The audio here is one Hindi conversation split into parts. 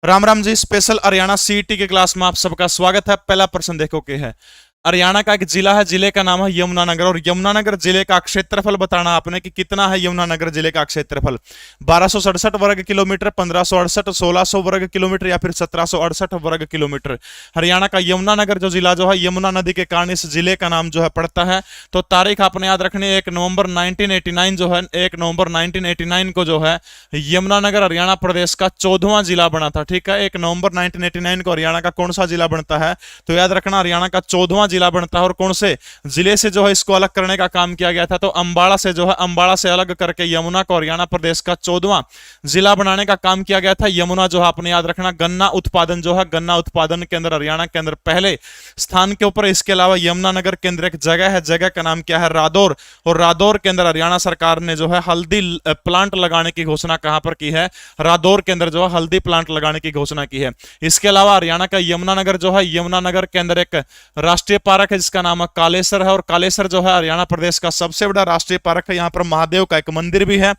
राम राम जी। स्पेशल हरियाणा सीईटी के क्लास में आप सबका स्वागत है। पहला प्रश्न देखो के है, हरियाणा का एक जिला है, जिले का नाम है यमुनानगर, और यमुनानगर जिले का क्षेत्रफल बताना आपने कि कितना है यमुनानगर जिले का क्षेत्रफल। 1267 वर्ग किलोमीटर, 1568, 1600 वर्ग किलोमीटर या फिर 1768 वर्ग किलोमीटर। हरियाणा का यमुनानगर जो जिला जो है, यमुना नदी के कारण इस जिले का नाम जो है पड़ता है। तो तारीख आपने याद रखनी है, 1 नवंबर 1989 जो है, 1 नवंबर 1989 को जो है यमुनानगर हरियाणा प्रदेश का 14वां जिला बना था। ठीक है, 1 नवंबर 1989 को हरियाणा का कौन सा जिला बनता है, तो याद रखना हरियाणा का 14वां जिला बनता है। और कौन से जिले से जो है इसको अलग करने का काम किया गया था, तो अंबाला से जो है, अंबाला से अलग करके यमुना को हरियाणा प्रदेश का 14वां जिला बनाने का काम किया गया था। यमुना जो है आपने याद रखना, गन्ना उत्पादन जो है, गन्ना उत्पादन के अंदर हरियाणा के अंदर पहले स्थान के ऊपर। इसके अलावा यमुनानगर के अंदर एक जगह है, जगह का नाम क्या है, रादौर, और रादौर के अंदर हरियाणा सरकार ने जो है हल्दी प्लांट लगाने की घोषणा कहां पर की है, रादौर के अंदर जो है हल्दी प्लांट लगाने की घोषणा की है। इसके अलावा हरियाणा का यमुनानगर जो है, यमुनानगर के अंदर एक राष्ट्रीय पार्क है जिसका नाम है कालेसर है, और कालेसर जो है हरियाणा प्रदेश का सबसे बड़ा राष्ट्रीय पार्क है। यहाँ पर महादेव का एक मंदिर भी है।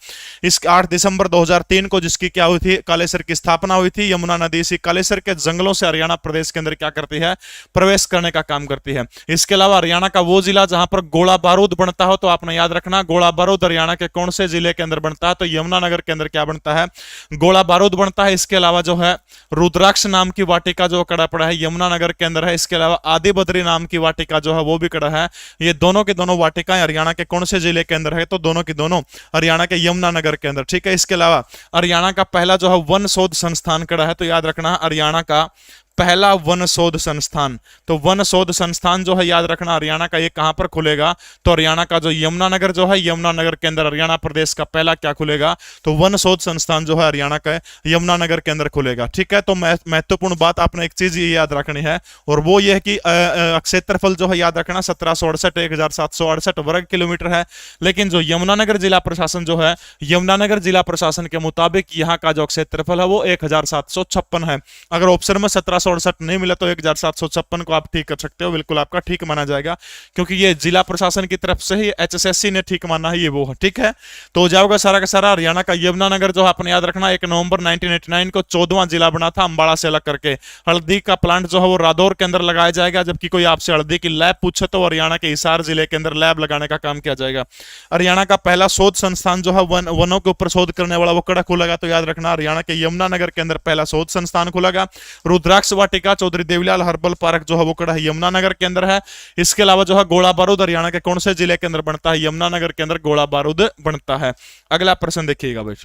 इस 8 दिसंबर 2003 को जिसकी क्या हुई थी, कालेसर की स्थापना हुई थी। यमुना नदी इसी कालेसर के जंगलों से हरियाणा प्रदेश के अंदर क्या करती है, प्रवेश करने का काम करती है। इसके अलावा हरियाणा का वो जिला जहां पर गोला बारूद बनता हो, तो आपने याद रखना गोला बारूद हरियाणा के कौन से जिले के अंदर बनता है, तो यमुनानगर के अंदर क्या बनता है, गोला बारूद बनता है। इसके अलावा जो है रुद्राक्ष नाम की वाटिका जो कड़ा पड़ा है यमुनानगर के अंदर है। इसके अलावा आदि बद्री नाम की वाटिका जो है वो भी कड़ा है। ये दोनों की दोनों वाटिकाएं हरियाणा के कौन से जिले के अंदर है, तो दोनों की दोनों हरियाणा के यमुनानगर के अंदर। ठीक है, इसके अलावा हरियाणा का पहला जो है वन शोध संस्थान कड़ा है, तो याद रखना हरियाणा का पहला वन शोध संस्थान। तो वन शोध संस्थान जो है याद रखना हरियाणा का ये कहां पर खुलेगा, तो हरियाणा का जो यमुनानगर जो है, यमुनानगर के अंदर हरियाणा प्रदेश का पहला क्या खुलेगा, तो वन शोध संस्थान जो है हरियाणा का यमुनानगर के अंदर खुलेगा। ठीक है, तो महत्वपूर्ण बात आपने एक चीज ये याद रखनी है, और वो ये है कि क्षेत्रफल जो है याद रखना 1768, 1768 वर्ग किलोमीटर है। लेकिन जो यमुनानगर जिला प्रशासन जो है, यमुनानगर जिला प्रशासन के मुताबिक यहाँ का जो क्षेत्रफल है वो 1756 है। अगर ऑप्शन में 1768 नहीं मिला तो 1756 को आप ठीक कर सकते हो, बिल्कुल आपका ठीक माना जाएगा, क्योंकि ये जिला प्रशासन की तरफ से ही एचएसएससी ने ठीक माना है, ये वो है। ठीक है, तो हो जाओगा सारा का सारा। हरियाणा का यमुनानगर जो आपने याद रखना 1 नवंबर 1989 को 14वां जिला बना था, अंबाला से अलग करके। हल्दी का प्लांट जो है वो रादौर के अंदर लगाया जाएगा, जबकि कोई आपसे हल्दी की लैब पूछे तो हरियाणा के हिसार जिले के अंदर लैब लगाने का काम किया जाएगा। हरियाणा का पहला शोध संस्थान जो है वनों के ऊपर शोध करने वाला वो कड़ा खुलेगा, तो याद रखना हरियाणा के यमुनानगर के अंदर पहला शोध संस्थान खुलेगा। रुद्राक्ष वाटिका चौधरी देवीलाल हर्बल पार्क जो है वो कड़ा है यमुनानगर के अंदर है। इसके अलावा जो है गोला बारूद हरियाणा के कौन से जिले के अंदर बनता है, यमुनानगर के अंदर गोला बारूद बनता है। अगला प्रश्न देखिएगा भाई,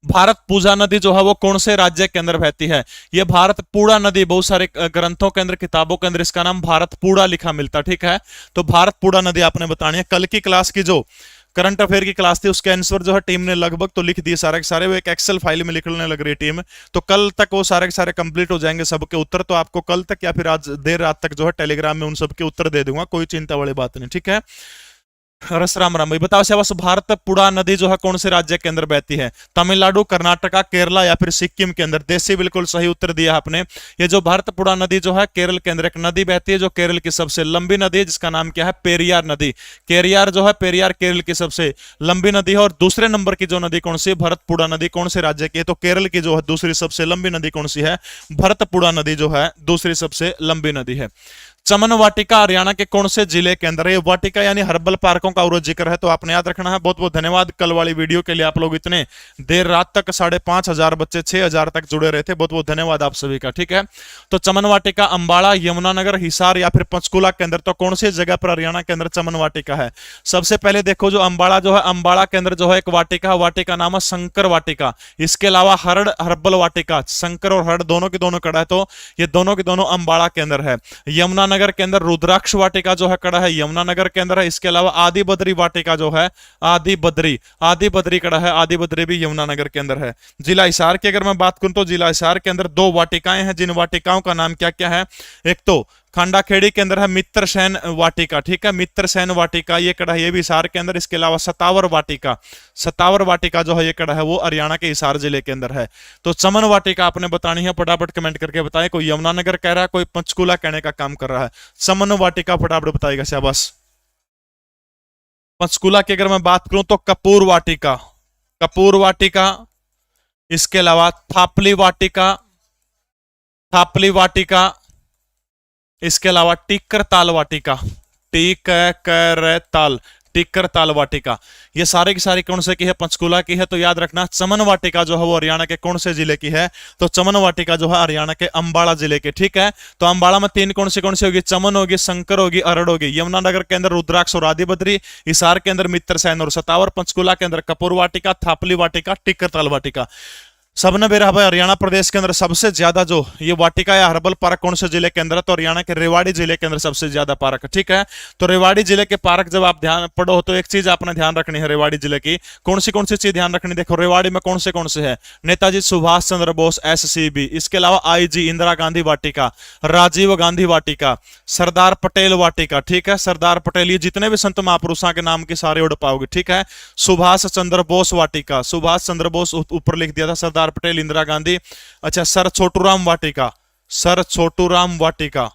भारत पूजा नदी जो है वो कौन से राज्य के अंदर बहती है। ये भारत पूड़ा नदी बहुत सारे ग्रंथों के अंदर, किताबों के अंदर इसका नाम भारत पूड़ा लिखा मिलता। ठीक है, तो भारत पूड़ा नदी आपने बतानी है। कल की क्लास की जो करंट अफेयर की क्लास थी उसके आंसर जो है टीम ने लगभग तो लिख दिए सारे के सारे, वो एक एक्सेल फाइल में लिखने लग रही है टीम। तो कल तक वो सारे के सारे कंप्लीट हो जाएंगे सबके उत्तर, तो आपको कल तक या फिर आज देर रात तक जो है टेलीग्राम में उन सबके उत्तर दे दूंगा, कोई चिंता वाली बात नहीं। ठीक है, रस राम राम भाई, बताओ शाबाश, भारत पुड़ा नदी जो है कौन से राज्य के अंदर बहती है, तमिलनाडु, कर्नाटका, केरला या फिर सिक्किम के अंदर। देसी बिल्कुल सही उत्तर दिया आपने। ये जो भारत पुड़ा नदी जो है केरल के अंदर एक नदी बहती है, जो केरल की सबसे लंबी नदी है, जिसका नाम क्या है, पेरियार नदी। केरियार जो है, पेरियार केरल की सबसे लंबी नदी है। और दूसरे नंबर की जो नदी कौन सी है, भरतपुड़ा नदी, कौन से राज्य की है, तो केरल की जो है दूसरी सबसे लंबी नदी कौन सी है, भरतपुड़ा नदी जो है दूसरी सबसे लंबी नदी है। चमन वाटिका हरियाणा के कौन से जिले के अंदर है, वाटिका यानी हर्बल पार्कों का और जिक्र है, तो आपने याद रखना है। बहुत बहुत धन्यवाद कल वाली वीडियो के लिए, आप लोग इतने देर रात तक 5,500 बच्चे 6,000 तक जुड़े रहे थे, बहुत बहुत धन्यवाद आप सभी का। ठीक है, तो चमन वाटिका अंबाला, यमुनानगर, हिसार या फिर पंचकुला के अंदर, तो कौन सी जगह पर हरियाणा के अंदर चमन वाटिका है। सबसे पहले देखो जो अंबाला जो है, अंबाला के अंदर जो है एक वाटिका, वाटिका नाम है शंकर वाटिका। इसके अलावा हरड़ हर्बल वाटिका, शंकर और हरड़ दोनों की दोनों कड़ा है, तो ये दोनों की दोनों अंबाला के अंदर है। यमुनानगर के अंदर रुद्राक्ष वाटिका जो है कड़ा है यमुनानगर के अंदर है। इसके अलावा आदि बद्री वाटिका जो है, आदि बद्री कड़ा है, आदि बद्री भी यमुनानगर के अंदर है। जिला हिसार की अगर मैं बात करूं तो जिला हिसार के अंदर 2 वाटिकाएं हैं, जिन वाटिकाओं का नाम क्या क्या है, एक तो खांडाखेड़ी के अंदर है मित्रसेन वाटिका। ठीक है, मित्रसेन वाटिका ये कड़ा है, ये भी हिसार के अंदर। इसके अलावा सतावर वाटिका, सतावर वाटिका जो है ये कड़ा है वो हरियाणा के हिसार जिले के अंदर है। तो चमन वाटिका आपने बतानी है, फटाफट कमेंट करके बताएं। कोई यमुनानगर कह रहा है, कोई पंचकुला कहने का काम कर रहा है। चमन वाटिका फटाफट बताएगा शाबाश। पंचकुला की अगर मैं बात करूं तो कपूर वाटिका, कपूर वाटिका इसके अलावा थापली वाटिका, थापली वाटिका, इसके अलावा टिक्कर ताल वाटिका, टिक्कर ताल, टिक्कर ताल वाटिका, ये सारे की सारी कौन से की है? पंचकुला की है। तो याद रखना चमन वाटिका जो है वो हरियाणा के कौन से जिले की है? तो चमन वाटिका जो है हरियाणा के अंबाला जिले के, ठीक है। तो अंबाला में तीन कौन सी होगी? चमन होगी, शंकर होगी, अरड़ होगी। यमुनानगर के अंदर रुद्राक्ष और आदि बद्री, हिसार के अंदर मित्रसेन और सतावर, पंचकुला के अंदर कपूर वाटिका, थापली वाटिका, टिक्कर ताल वाटिका। सबने बेरा भाई हरियाणा प्रदेश के अंदर सबसे ज्यादा जो ये वाटिका या हर्बल पार्क कौन से जिले के अंदर है? तो हरियाणा के रेवाड़ी जिले के अंदर सबसे ज्यादा पार्क है, ठीक है। तो रेवाड़ी जिले के पार्क जब आप ध्यान पढ़ो तो एक चीज आपने ध्यान रखनी है रेवाड़ी जिले की, कौन सी चीज ध्यान रखनी? देखो रेवाड़ी में कौन से है? नेताजी सुभाष चंद्र बोस SCB, इसके अलावा IG इंदिरा गांधी वाटिका, राजीव गांधी वाटिका, सरदार पटेल वाटिका, ठीक है। सरदार पटेल, ये जितने भी संत महापुरुषों के नाम की सारे उड़ पाओगे, ठीक है। सुभाष चंद्र बोस वाटिका, सुभाष चंद्र बोस ऊपर लिख दिया था, सरदार पटेल, इंदिरा गांधी। अच्छा, सर छोटूराम वाटिका, सर छोटूराम वाटिका,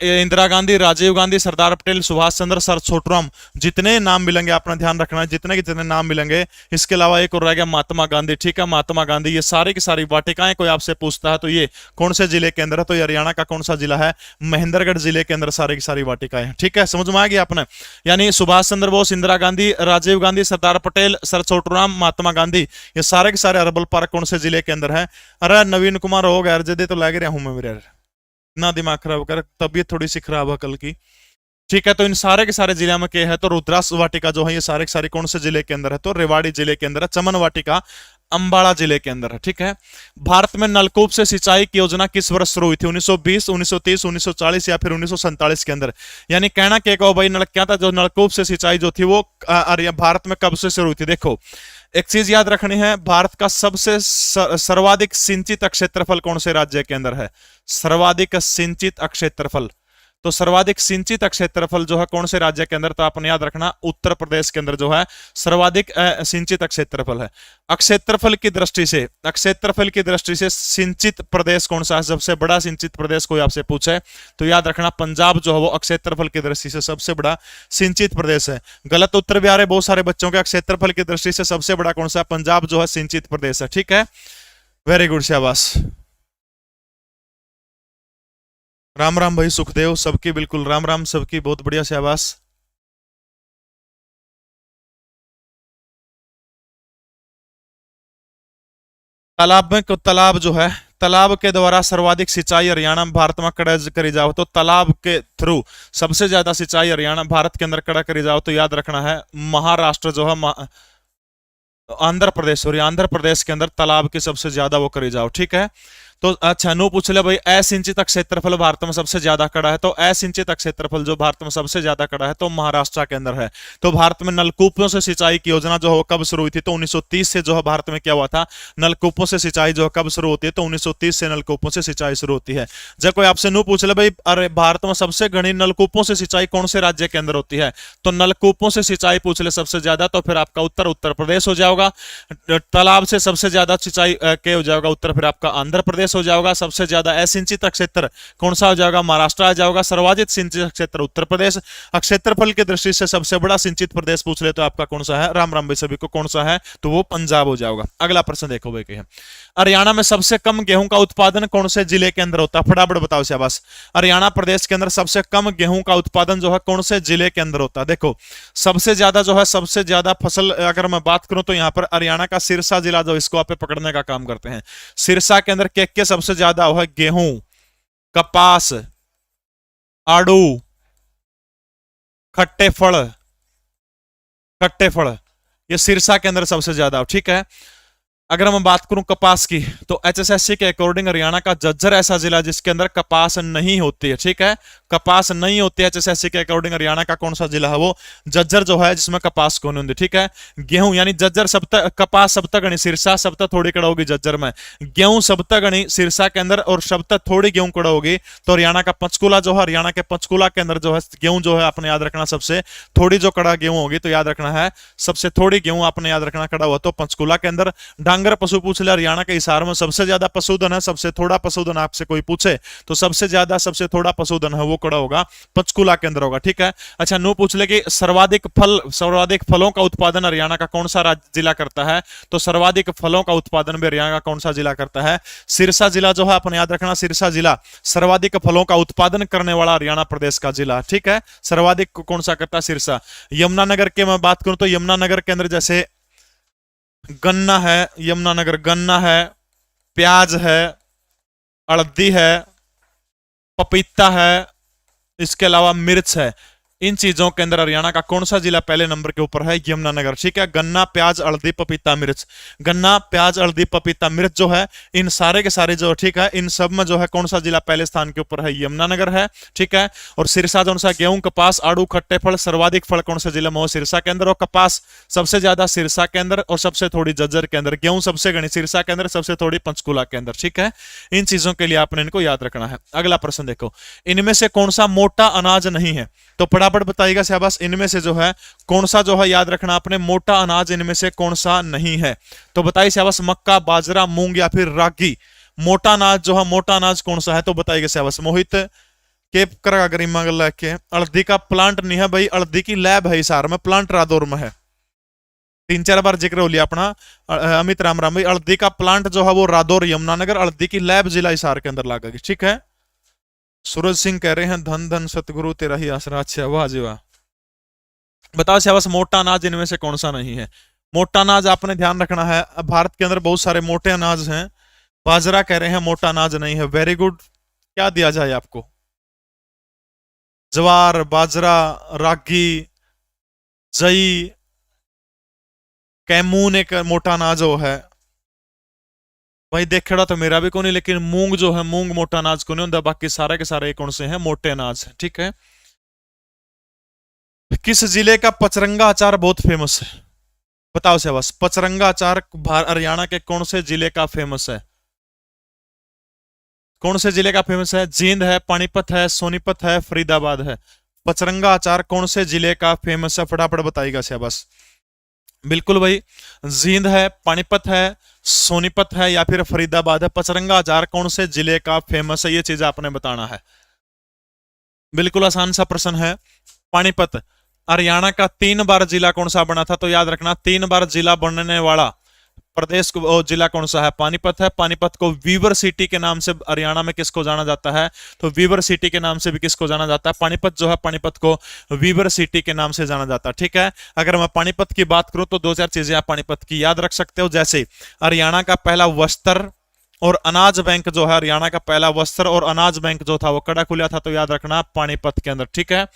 इंदिरा गांधी, राजीव गांधी, सरदार पटेल, सुभाष चंद्र, सर छोटूराम, जितने नाम मिलेंगे आपने ध्यान रखना है, जितने के जितने नाम मिलेंगे। इसके अलावा एक और रह गया महात्मा गांधी, ठीक है, महात्मा गांधी। ये सारी की सारी वाटिकाएं कोई आपसे पूछता है तो ये कौन से जिले के अंदर है? तो ये हरियाणा का कौन सा जिला है? महेंद्रगढ़ जिले के अंदर सारी की सारी वाटिकाएं, ठीक है। समझ में आ गया आपने? यानी सुभाष चंद्र बोस, इंदिरा गांधी, राजीव गांधी, सरदार पटेल, सर छोटूराम, महात्मा गांधी, ये सारे के सारे हर्बल पार्क कौन से जिले के अंदर है? अरे नवीन कुमार हो गया अर्जदे तो लग रहा हूं मैं मेरे, ना दिमाग खराब कर, तबीयत थोड़ी सी खराब है कल की, ठीक है। तो इन सारे के सारे जिले में क्या है? तो रुद्राक्ष वाटिका जो है ये सारे के सारे कौन से जिले के अंदर है? तो रेवाड़ी जिले के अंदर है। चमन वाटिका अंबाला जिले के अंदर है, ठीक है। भारत में नलकूप से सिंचाई की योजना किस वर्ष शुरू हुई थी? 1920, 1930, 1940 या फिर 1947 के अंदर? यानी कहना क्या कहो भाई, क्या था जो नलकूप से सिंचाई जो थी वो भारत में कब से शुरू हुई थी? देखो एक चीज याद रखनी है, भारत का सबसे सर्वाधिक सिंचित क्षेत्रफल कौन से राज्य के अंदर है? सर्वाधिक सिंचित क्षेत्रफल, तो सर्वाधिक सिंचित क्षेत्रफल जो है कौन से राज्य के अंदर? तो आपने याद रखना उत्तर प्रदेश के अंदर जो है सर्वाधिक सिंचित क्षेत्रफल है। क्षेत्रफल की दृष्टि से, क्षेत्रफल की दृष्टि से सिंचित प्रदेश कौन सा है? सबसे बड़ा सिंचित प्रदेश कोई आपसे पूछे तो याद रखना पंजाब जो है वो क्षेत्रफल की दृष्टि से सबसे बड़ा सिंचित प्रदेश है। गलत उत्तर भी आ रहे बहुत सारे बच्चों के। क्षेत्रफल की दृष्टि से सबसे बड़ा कौन सा? पंजाब जो है सिंचित प्रदेश है, ठीक है। वेरी गुड, शाबाश। राम राम भाई सुखदेव, सबकी बिल्कुल राम राम, सबकी बहुत बढ़िया, शाबाश। तालाब में तालाब जो है, तालाब के द्वारा सर्वाधिक सिंचाई हरियाणा भारत में करी जाओ तो तालाब के थ्रू सबसे ज्यादा सिंचाई हरियाणा भारत के अंदर करी जाओ तो याद रखना है महाराष्ट्र जो है, आंध्र प्रदेश, सॉरी आंध्र प्रदेश के अंदर तालाब की सबसे ज्यादा वो करी जाओ, ठीक है। तो अच्छा नो पूछ ले भाई, असिंचित क्षेत्रफल भारत में सबसे ज्यादा कड़ा है? तो असिंचित क्षेत्रफल जो भारत में सबसे ज्यादा कड़ा है तो महाराष्ट्र के अंदर है। तो भारत में नलकूपों से सिंचाई की योजना जो है कब शुरू हुई थी? तो 1930 से जो है भारत में क्या हुआ था? नलकूपों से सिंचाई जो है कब शुरू होती है? तो 1930 से नलकूपों से सिंचाई शुरू होती है। जब कोई आपसे नो पूछ ले भाई, अरे भारत में सबसे घनी नलकूपों से सिंचाई कौन से राज्य के अंदर होती है? तो नलकूपों से सिंचाई पूछ ले सबसे ज्यादा, तो फिर आपका उत्तर उत्तर प्रदेश हो जाएगा। तालाब से सबसे ज्यादा सिंचाई के हो जाएगा उत्तर, फिर आपका आंध्र प्रदेश हो जाएगा। सबसे ज्यादा असिंचित क्षेत्र कौन सा हो जाएगा? महाराष्ट्र आ जाएगा। सर्वाधिक सिंचित क्षेत्र उत्तर प्रदेश। क्षेत्रफल की दृष्टि से सबसे बड़ा सिंचित प्रदेश पूछ ले तो आपका कौन सा है? राम राम भाई सभी को, कौन सा है? तो वो पंजाब हो जाएगा। अगला प्रश्न देखो भाई, क्या है? हरियाणा में सबसे कम गेहूं का उत्पादन कौन से जिले के अंदर होता है? फटाफट बताओ शाबाश। हरियाणा प्रदेश के अंदर सबसे कम गेहूं का उत्पादन जो है कौन से जिले के अंदर होता है? देखो सबसे ज्यादा जो है, सबसे ज्यादा फसल अगर मैं बात करूं तो यहां पर हरियाणा का सिरसा जिला जो इसको आप पकड़ने का काम करते हैं। सिरसा के अंदर क्या सबसे ज्यादा है? गेहूं, कपास, आड़ू, खट्टे फल, खट्टे फल, ये सिरसा के अंदर सबसे ज्यादा, ठीक है। अगर मैं बात करूं कपास की तो HSSC के अकॉर्डिंग हरियाणा का झज्जर ऐसा जिला जिसके अंदर कपास नहीं होती है, ठीक है। कपास नहीं होती है HSSC के अकॉर्डिंग हरियाणा का कौन सा जिला है? वो झज्जर जो है जिसमें कपास को नहीं होती, ठीक है। गेहूं यानी झज्जर सप्ताह, कपास सप्ताह गणी, सिरसा सप्ताह थोड़ी कड़ा होगी झज्जर में। गेहूं सप्ताह गणी सिरसा के अंदर और सप्ताह थोड़ी गेहूं कड़ा होगी तो हरियाणा का पंचकुला जो है, हरियाणा के पंचकुला के अंदर जो है गेहूं जो है आपने याद रखना सबसे थोड़ी जो कड़ा गेहूं होगी तो याद रखना है सबसे थोड़ी गेहूं आपने याद रखना कड़ा हुआ तो पंचकुला के अंदर। डांगर पशु पूछ ले, हरियाणा के हिसार में सबसे ज्यादा पशुधन है, सबसे थोड़ा पशुधन आपसे कोई पूछे तो सबसे ज्यादा सबसे थोड़ा पशुधन है वो कड़ा होगा, पंचकुला के अंदर होगा, ठीक है। अच्छा, नो पूछ ले कि सर्वाधिक फलों का उत्पादन हरियाणा का कौन सा जिला करता है, तो सर्वाधिक फलों का उत्पादन भी हरियाणा का कौन सा जिला करता है, सिरसा जिला जो है, अपने याद रखना, सिरसा जिला सर्वाधिक फलों का उत्पादन करने वाला हरियाणा प्रदेश का जिला, ठीक है। सर्वाधिक कौन सा करता है, सिरसा। यमुनानगर के मैं बात करूं तो यमुनानगर के अंदर जैसे गन्ना है, यमुनानगर गन्ना है, प्याज है, हल्दी है, पपीता है, इसके अलावा मिर्च है। इन चीजों के अंदर हरियाणा का कौन सा जिला पहले नंबर के ऊपर है, यमुनानगर, ठीक है। गन्ना, प्याज, हल्दी, पपीता, मिर्च, गन्ना, प्याज, हल्दी, पपीता, मिर्च जो है, इन सारे के सारे जो, ठीक है, इन सब में जो है कौन सा जिला पहले स्थान के ऊपर है, यमुनानगर है, ठीक है। और सिरसा जो सा गेहूं, कपास, आड़ू, खट्टे फल, सर्वाधिक फल कौन से जिले में हो, सिरसा के अंदर, और कपास सबसे ज्यादा सिरसा के अंदर और सबसे थोड़ी जज्जर के अंदर, गेहूं सबसे घनी सिरसा के अंदर, सबसे थोड़ी पंचकुला के अंदर, ठीक है। इन चीजों के लिए आपने इनको याद रखना है। अगला प्रश्न देखो, इनमें से कौन सा मोटा अनाज नहीं है, तो फटाफट बताइएगा शाबाश, इनमें से जो है कौन सा जो है याद रखना आपने, मोटा अनाज इनमें से कौन सा नहीं है, तो बताइए शाबाश, मक्का, बाजरा, मूंग या फिर रागी। मोटा अनाज जो है, मोटा अनाज कौन सा है, तो बताइएगा शाबाश। मोहित केप करा गरिमा के हल्दी का प्लांट नहीं है भाई, हल्दी की लैब है हिसार में, प्लांट रादौर में है, 3-4 बार जिक्र हो लिया अपना अमित राम राम भाई। हल्दी का प्लांट जो है वो रादौर, यमुनानगर, हल्दी की लैब जिला हिसार के अंदर लागेगी, ठीक है। सूरज सिंह कह रहे हैं धन धन सतगुरु तेरा ही आसरा। अच्छा, वाह जी वाह। बताओ शाबाश, मोटा अनाज इनमें से कौन सा नहीं है। मोटा अनाज आपने ध्यान रखना है, भारत के अंदर बहुत सारे मोटे अनाज हैं। बाजरा कह रहे हैं मोटा अनाज नहीं है, वेरी गुड। क्या दिया जाए आपको, ज्वार, बाजरा, रागी, जई, कैमून एक मोटा अनाज हो है भाई। देखड़ा तो मेरा भी को नहीं, लेकिन मूंग जो है, मूंग मोटा अनाज को नहीं होता, बाकी सारे के सारे कौन से हैं, मोटे अनाज है, ठीक है। किस जिले का पचरंगा अचार बहुत फेमस है, बताओ शाबाश। पचरंगा अचार हरियाणा के कौन से जिले का फेमस है, कौन से जिले का फेमस है, जींद है, पानीपत है, सोनीपत है, फरीदाबाद है। पचरंगा अचार कौन से जिले का फेमस है, फटाफट बताइएगा शाबाश। बिल्कुल भाई, जींद है, पानीपत है, सोनीपत है या फिर फरीदाबाद है। पचरंगा अचार कौन से जिले का फेमस है, ये चीज आपने बताना है। बिल्कुल आसान सा प्रश्न है। पानीपत हरियाणा का 3 बार जिला कौन सा बना था, तो याद रखना 3 बार जिला बनने वाला प्रदेश को जिला कौन सा है, पानीपत है। पानीपत को वीवर सिटी के नाम से हरियाणा में किसको जाना जाता है, तो वीवर सिटी के नाम से भी किसको जाना जाता है, पानीपत जो है, पानीपत को वीवर सिटी के नाम से जाना जाता है, ठीक है। अगर मैं पानीपत की बात करूं तो 2-4 चीजें आप पानीपत की याद रख सकते हो, जैसे हरियाणा का पहला वस्त्र और अनाज बैंक जो है, हरियाणा का पहला वस्त्र और अनाज बैंक जो था वो कड़ा खुला था, तो याद रखना पानीपत के अंदर, ठीक है।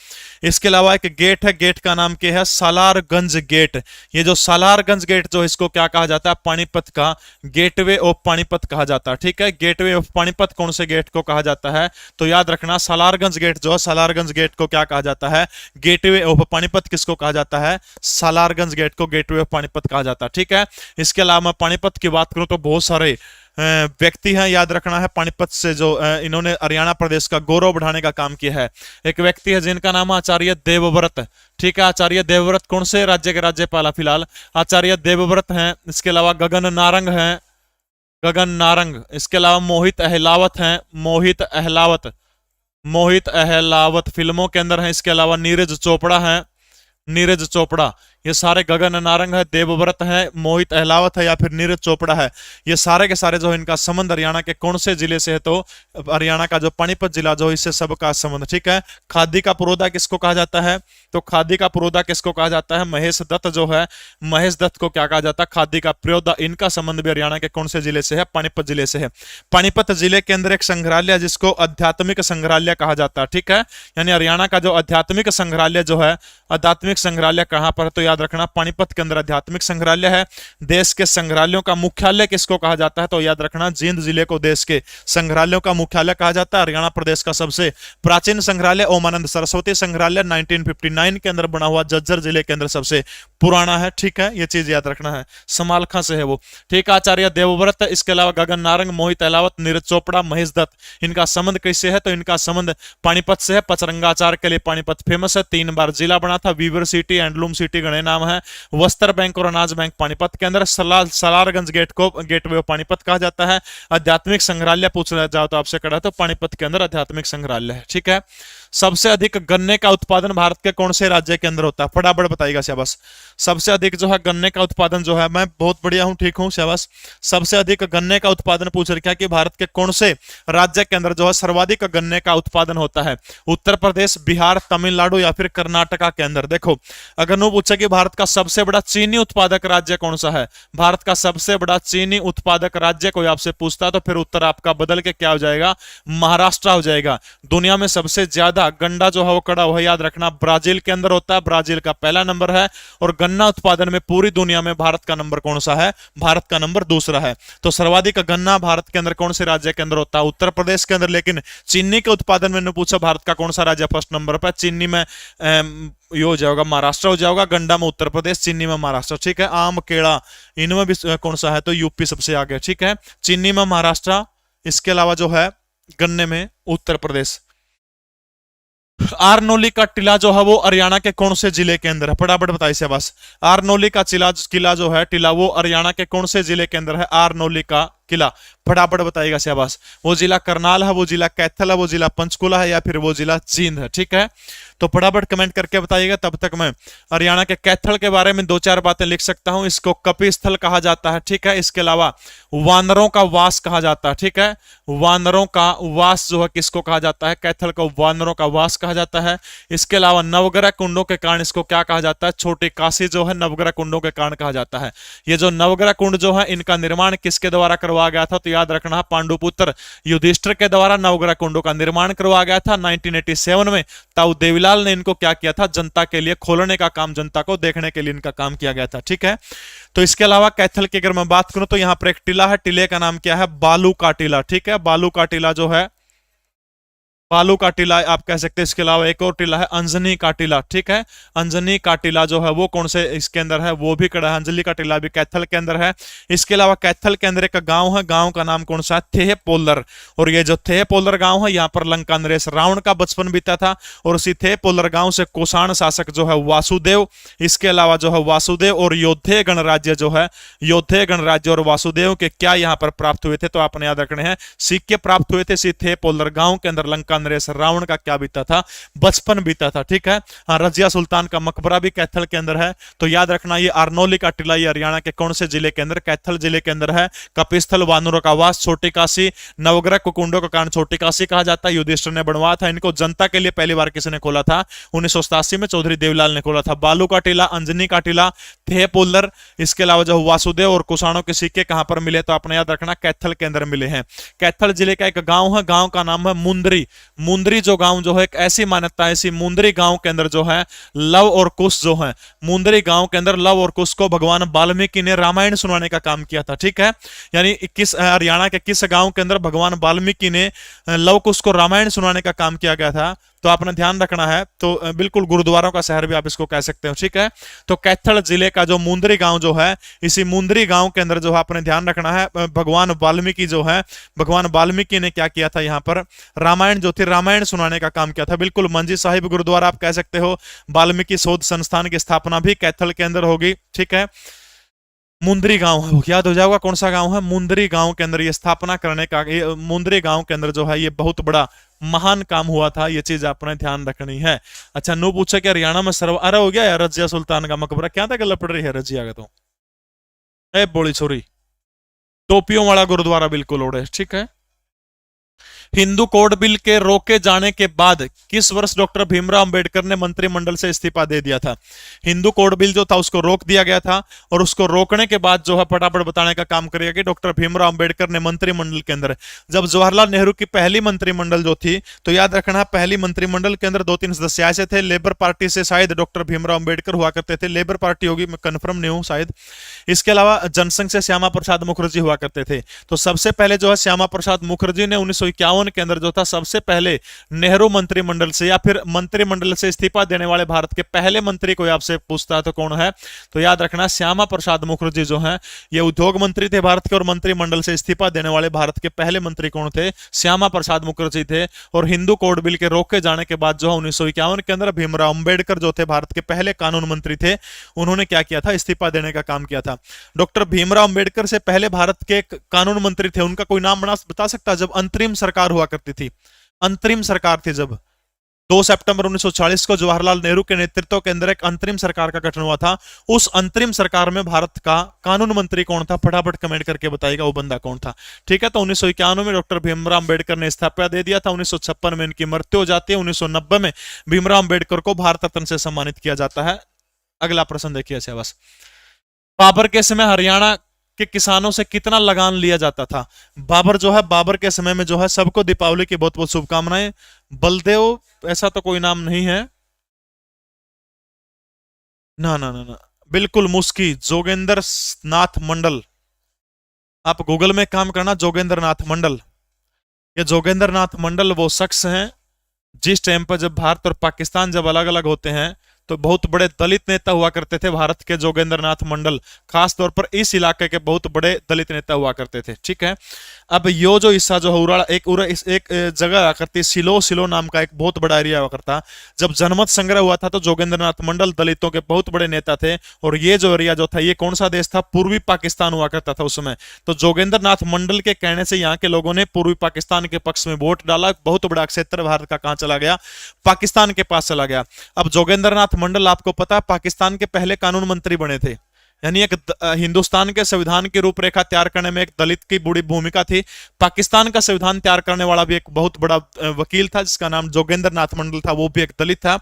इसके अलावा एक गेट है, गेट का नाम क्या है, सालारगंज गेट। ये जो सालारगंज गेट जो इसको क्या कहा जाता है, पानीपत का गेटवे ऑफ पानीपत कहा जाता है, ठीक है। गेटवे ऑफ पानीपत कौन से गेट को कहा जाता है, तो याद रखना सालारगंज गेट जो है, सालारगंज गेट को क्या कहा जाता है, गेटवे ऑफ पानीपत किसको कहा जाता है, सालारगंज गेट को गेटवे ऑफ पानीपत कहा जाता है, ठीक है। इसके अलावा मैं पानीपत की बात करूं तो बहुत सारे व्यक्ति हैं, याद रखना है पानीपत से जो इन्होंने हरियाणा प्रदेश का गौरव बढ़ाने का काम किया है। एक व्यक्ति है जिनका नाम है आचार्य देवव्रत, ठीक है। आचार्य देवव्रत कौन से राज्य के राज्यपाल फिलहाल, आचार्य देवव्रत हैं। इसके अलावा गगन नारंग हैं, गगन नारंग। इसके अलावा मोहित अहलावत हैं, मोहित अहलावत, मोहित अहलावत फिल्मों के अंदर हैं। इसके अलावा नीरज चोपड़ा हैं, नीरज चोपड़ा। ये सारे गगन नारंग है, देवव्रत है, मोहित अहलावत है या फिर नीरज चोपड़ा है। ये सारे के सारे जो इनका संबंध हरियाणा के कौन से जिले से है, तो हरियाणा का जो पानीपत जिला जो इससे सबका संबंध, ठीक है। खादी का पुरोधा किसको कहा जाता है, तो खादी का पुरोधा किसको कहा जाता है, महेश दत्त जो है, महेश दत्त को क्या कहा जाता है, खादी का पुरोधा। इनका संबंध भी हरियाणा के कौन से जिले से है, पानीपत जिले से है। पानीपत जिले के अंदर एक संग्रहालय जिसको आध्यात्मिक संग्रहालय कहा जाता है, ठीक है। यानी हरियाणा का जो आध्यात्मिक संग्रहालय जो है, आध्यात्मिक संग्रहालय कहां पर, तो याद रखना पानीपत के अंदर आध्यात्मिक संग्रहालय है। देश के संग्रहालयों का मुख्यालय किसको कहा जाता है, तो याद रखना जींद जिले को देश के संग्रहालयों का मुख्यालय कहा जाता है। हरियाणा प्रदेश का सबसे प्राचीन संग्रहालय ओमानंद सरस्वती संग्रहालय 1959 के अंदर बना हुआ झज्जर जिले के अंदर सबसे पुराना है, ठीक है। ये चीज याद रखना है, समालखा से है वो, ठीक है। आचार्य देवव्रत, इसके अलावा गगन नारंग, मोहित अहलावत, नीरज चोपड़ा, महेश दत्त, इनका संबंध कैसे है, तो इनका संबंध पानीपत से है। पचरंगा अचार के लिए पानीपत फेमस है, 3 बार जिला बना था, वीवर सिटी, हैंडलूम सिटी गणे नाम है। वस्त्र बैंक और अनाज बैंक पानीपत के अंदर। सलारगंज गेटवे ऑफ पानीपत कहा जाता है। आध्यात्मिक संग्रहालय पूछा जाओ तो आपसे करा तो पानीपत के अंदर आध्यात्मिक संग्रहालय है, ठीक है। सबसे अधिक गन्ने का उत्पादन भारत के कौन से राज्य के अंदर होता है, फटाफट बताइएगा शाबाश। सबसे अधिक जो है गन्ने का उत्पादन जो है, मैं बहुत बढ़िया हूं, ठीक हूं, शाबाश। सबसे अधिक गन्ने का उत्पादन पूछ रखा है कि भारत के कौन से राज्य के अंदर जो है सर्वाधिक गन्ने का उत्पादन होता है। उत्तर प्रदेश, बिहार, तमिलनाडु या फिर कर्नाटका के अंदर। देखो अगर नो पूछे कि भारत का सबसे बड़ा चीनी उत्पादक राज्य कौन सा है, भारत का सबसे बड़ा चीनी उत्पादक राज्य कोई आपसे पूछता तो फिर उत्तर आपका बदल के क्या हो जाएगा, महाराष्ट्र हो जाएगा। दुनिया में सबसे ज्यादा गन्ना जो है वो कड़ा हुआ, याद रखना, ब्राजील के अंदर होता है। ब्राजील का पहला नंबर है। और गन्ना उत्पादन में पूरी दुनिया में भारत का नंबर कौन सा है, भारत का नंबर दूसरा है। तो सर्वाधिक गन्ना भारत के अंदर कौन से राज्य के अंदर होता है, उत्तर प्रदेश के अंदर। लेकिन चीनी के उत्पादन में पूछा भारत का कौन सा राज्य फर्स्ट नंबर पर, चीनी में ये हो जाएगा महाराष्ट्र हो जाएगा, गन्ना में उत्तर प्रदेश, चीनी में महाराष्ट्र, ठीक है। आम, केला, इनमें भी कौन सा है तो यूपी सबसे आगे, ठीक है। चीनी में महाराष्ट्र, इसके अलावा जो है गन्ने में उत्तर प्रदेश। आरनोली का टिला जो है वो हरियाणा के कौन से जिले के अंदर है, फटाफट बताइए शाबाश। आरनोली का किला जो है टिला वो हरियाणा के कौन से जिले के अंदर है, आरनोली का किला, फटाफट बताइएगा शाबाश। वो जिला करनाल है, वो जिला कैथल है, वो जिला पंचकुला है या फिर वो जिला जींद है, ठीक है। तो फटाफट कमेंट करके बताइएगा। तब तक मैं हरियाणा के कैथल के बारे में दो चार बातें लिख सकता हूं। इसको कपिस्थल कहा जाता है, ठीक है। इसके अलावा वानरों का वास कहा जाता है, ठीक है। वानरों का वास जो है किसको कहा जाता है, कैथल को वानरों का वास कहा जाता है। इसके अलावा नवग्रह कुंडों के कारण इसको क्या कहा जाता है, छोटी काशी जो है नवग्रह कुंडों के कारण कहा जाता है। ये जो नवग्रह कुंड जो है इनका निर्माण किसके द्वारा करवाया गया था, तो याद रखना पांडुपुत्र युधिष्ठिर के द्वारा नवग्रह कुंडों का निर्माण करवाया गया था 1987 में। ताऊ देवीलाल ने इनको क्या किया था, जनता के लिए खोलने का काम, जनता को देखने के लिए इनका काम किया गया था, ठीक है। तो इसके अलावा कैथल की अगर मैं बात करूं तो यहां पर एक टिला है, टिले का नाम क्या है, बालू का टिला, ठीक है। बालू का टिला जो है, बालू का टिला आप कह सकते हैं। इसके अलावा एक और टिला है अंजनी का टिला, ठीक है। अंजनी का टिला जो है वो कौन से इसके अंदर है, वो भी कड़ा है। अंजलि का टिला भी कैथल के अंदर है। इसके अलावा कैथल के अंदर एक गांव है, गांव का नाम कौन सा है, थेह पोलर। और ये जो थेह पोलर गांव है यहाँ पर लंका नरेश रावण का बचपन बीता था। और उसी थेह पोलर गांव से कुषाण शासक जो है वासुदेव, इसके अलावा जो है वासुदेव और योद्धे गणराज्य जो है, योद्धे गणराज्य और वासुदेव के क्या यहाँ पर प्राप्त हुए थे, तो आपने याद रखने हैं सिक्के प्राप्त हुए थे। इसी थे पोलर गांव के अंदर लंका नरेश रावण का क्या बीता था, बचपन बीता था, ठीक है। हाँ, रजिया सुल्तान का मकबरा भी कैथल के अंदर है। तो याद रखना ये आरनोली का टिला ये हरियाणा के कौन से जिले के अंदर, कैथल जिले के अंदर है। कपिस्थल, वानरों का वास, छोटी काशी, नवग्रह कुकुंडों का कारण छोटी काशी कहा जाता है। युधिष्ठिर ने बनवाया था इनको। जनता के लिए पहली बार किसने खोला था, 1987 में चौधरी देवीलाल ने खोला था। बालू का टिला, अंजनी का टिला, थे पोलर, इसके अलावा जो वासुदेव और कुषाणों के सिक्के कहां पर मिले, तो आपने याद रखना कैथल के अंदर मिले हैं। कैथल जिले का एक गांव है, गांव का नाम है मुंदरी। मुंदरी जो गांव जो है एक ऐसी मान्यता है, इसी मुंदरी गांव के अंदर जो है लव और कुश जो है, मुंदरी गांव के अंदर लव और कुश को भगवान वाल्मीकि ने रामायण सुनाने का काम किया था, ठीक है। यानी किस हरियाणा के किस गांव के अंदर भगवान वाल्मीकि ने लव कुश को रामायण सुनाने का काम किया गया था, तो आपने ध्यान रखना है। तो बिल्कुल गुरुद्वारों का शहर भी आप इसको कह सकते हो, ठीक है। तो कैथल जिले का जो मुंदरी गांव जो है, इसी मुंदरी गांव के अंदर जो है आपने ध्यान रखना है भगवान वाल्मीकि जो है, भगवान वाल्मीकि ने क्या किया था, यहाँ पर रामायण जो थी रामायण सुनाने का काम किया था। बिल्कुल मंजी साहिब गुरुद्वारा आप कह सकते हो। वाल्मीकि शोध संस्थान की स्थापना भी कैथल के अंदर होगी, ठीक है। मुंदरी गांव याद हो जाएगा कौन सा गांव है, मुंदरी गांव के अंदर ये स्थापना करने का, मुंदरी गांव के अंदर जो है ये बहुत बड़ा महान काम हुआ था। ये चीज आपने ध्यान रखनी है। अच्छा, नो पूछे कि हरियाणा में अरे हो गया यार, रजिया सुल्तान का मकबरा क्या था, गलत पड़ रही है रजिया का, तो ए बोली छोरी, टोपियों वाला गुरुद्वारा बिल्कुल ओढ़े, ठीक है। हिंदू कोड बिल के रोके जाने के बाद किस वर्ष डॉक्टर भीमराव अंबेडकर ने मंत्रिमंडल से इस्तीफा दे दिया था। हिंदू कोड बिल जो था उसको रोक दिया गया था, और उसको रोकने के बाद जो है फटाफट बताने का काम करेगा कि डॉक्टर भीमराव अंबेडकर ने मंत्रिमंडल के अंदर, जब जवाहरलाल नेहरू की पहली मंत्रिमंडल जो थी, तो याद रखना पहली मंत्रिमंडल के अंदर 2-3 सदस्य ऐसे थे। लेबर पार्टी से शायद डॉक्टर भीमराव अंबेडकर हुआ करते थे, लेबर पार्टी होगी, मैं कंफर्म नहीं हूं शायद। इसके अलावा जनसंघ से श्यामा प्रसाद मुखर्जी हुआ करते थे। तो सबसे पहले जो है श्यामा प्रसाद मुखर्जी ने 1951 के अंदर जो था सबसे पहले नेहरू मंत्रिमंडल से या फिर मंत्रिमंडल से इस्तीफा देने वाले भारत के पहले मंत्री कोई आपसे पूछता है तो कौन है, तो याद रखना श्यामा प्रसाद मुखर्जी जो है ये उद्योग मंत्री थे भारत के, और मंत्रिमंडल से इस्तीफा देने वाले भारत के पहले मंत्री कौन थे, श्यामा प्रसाद मुखर्जी थे। और हिंदू कोड बिल के रोके जाने के बाद जो है 1951 के अंदर भीमराव अंबेडकर जो थे भारत के पहले कानून मंत्री थे, उन्होंने क्या किया था, इस्तीफा देने का काम किया था। डॉक्टर भीमराव अंबेडकर से पहले भारत के कानून मंत्री थे, उनका कोई नाम बता सकता जब अंतरिम सरकार हुआ करती थी, अंतरिम सरकार थी जब 2 सितंबर 1940 को जवाहरलाल नेहरू के नेतृत्व के अंदर एक अंतरिम सरकार का गठन हुआ था, उस अंतरिम सरकार में भारत का कानून मंत्री कौन था, फटाफट कमेंट करके बताइएगा वो बंदा कौन था। ठीक है, तो 1991 में डॉक्टर भीमराव अंबेडकर ने इस्तीफा दे दिया था, 1956 में इनकी मृत्यु हो जाती है, 1990 में भीमराव अंबेडकर को भारत रत्न से सम्मानित किया जाता है। अगला प्रश्न देखिए अच्छा बस, बाबर के समय हरियाणा के किसानों से कितना लगान लिया जाता था। बाबर जो है, बाबर के समय में जो है, सबको दीपावली की बहुत बहुत शुभकामनाएं। बलदेव ऐसा तो कोई नाम नहीं है, ना ना ना ना, बिल्कुल मुस्की, जोगेंद्र नाथ मंडल। आप गूगल में काम करना, जोगेंद्र नाथ मंडल। ये जोगेंद्र नाथ मंडल वो शख्स हैं जिस टाइम पर जब भारत और पाकिस्तान जब अलग अलग होते हैं तो बहुत बड़े दलित नेता हुआ करते थे भारत के, जोगेंद्र नाथ मंडल खास तौर पर इस इलाके के बहुत बड़े दलित नेता हुआ करते थे। ठीक है, अब यो जो हिस्सा जो है उराड़ा एक जगह आया करती, सिलो नाम का एक बहुत बड़ा एरिया हुआ करता। जब जनमत संग्रह हुआ था तो जोगेंद्र नाथ मंडल दलितों के बहुत बड़े नेता थे, और ये जो एरिया जो था ये कौन सा देश था, पूर्वी पाकिस्तान हुआ करता था उस समय। तो जोगेंद्र नाथ मंडल के कहने से यहाँ के लोगों ने पूर्वी पाकिस्तान के पक्ष में वोट डाला, बहुत बड़ा क्षेत्र भारत का कहां चला गया, पाकिस्तान के पास चला गया। अब जोगेंद्र नाथ मंडल आपको पता है पाकिस्तान के पहले कानून मंत्री बने थे, यानी एक हिंदुस्तान के संविधान की रूपरेखा तैयार करने में एक दलित की बड़ी भूमिका थी। पाकिस्तान का संविधान तैयार करने वाला भी एक बहुत बड़ा वकील था जिसका नाम जोगेंद्र नाथ मंडल था, वो भी एक दलित था।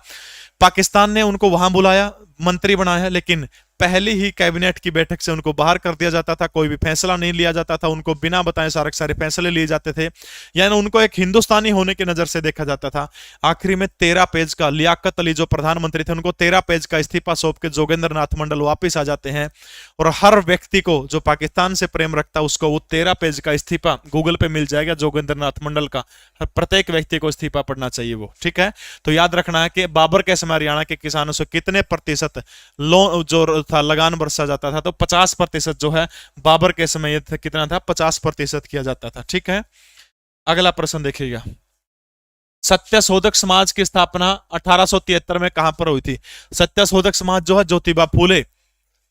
पाकिस्तान ने उनको वहां बुलाया, मंत्री बनाया, लेकिन पहली ही कैबिनेट की बैठक से उनको बाहर कर दिया जाता था, कोई भी फैसला नहीं लिया जाता था, उनको बिना बताए सारे फैसले लिए जाते थे, यानी उनको एक हिंदुस्तानी होने की नजर से देखा जाता था। आखिरी में 13 पेज का, लियाकत अली जो प्रधानमंत्री थे उनको 13 पेज का इस्तीफा सौंप के जोगेंद्र नाथ मंडल वापिस आ जाते हैं, और हर व्यक्ति को जो पाकिस्तान से प्रेम रखता है उसको वो 13 पेज का इस्तीफा गूगल पे मिल जाएगा जोगेंद्र नाथ मंडल का, प्रत्येक व्यक्ति को इस्तीफा पढ़ना चाहिए वो। ठीक है, तो याद रखना है कि बाबर के समय हरियाणा के किसानों से कितने प्रतिशत लोन जो था लगान बरसा जाता था, तो 50% जो है बाबर के समय ये कितना था, 50% किया जाता था। ठीक है, अगला प्रश्न देखिएगा, सत्यशोधक समाज की स्थापना 1873 में कहां पर हुई थी। सत्यशोधक समाज जो है ज्योतिबा फूले,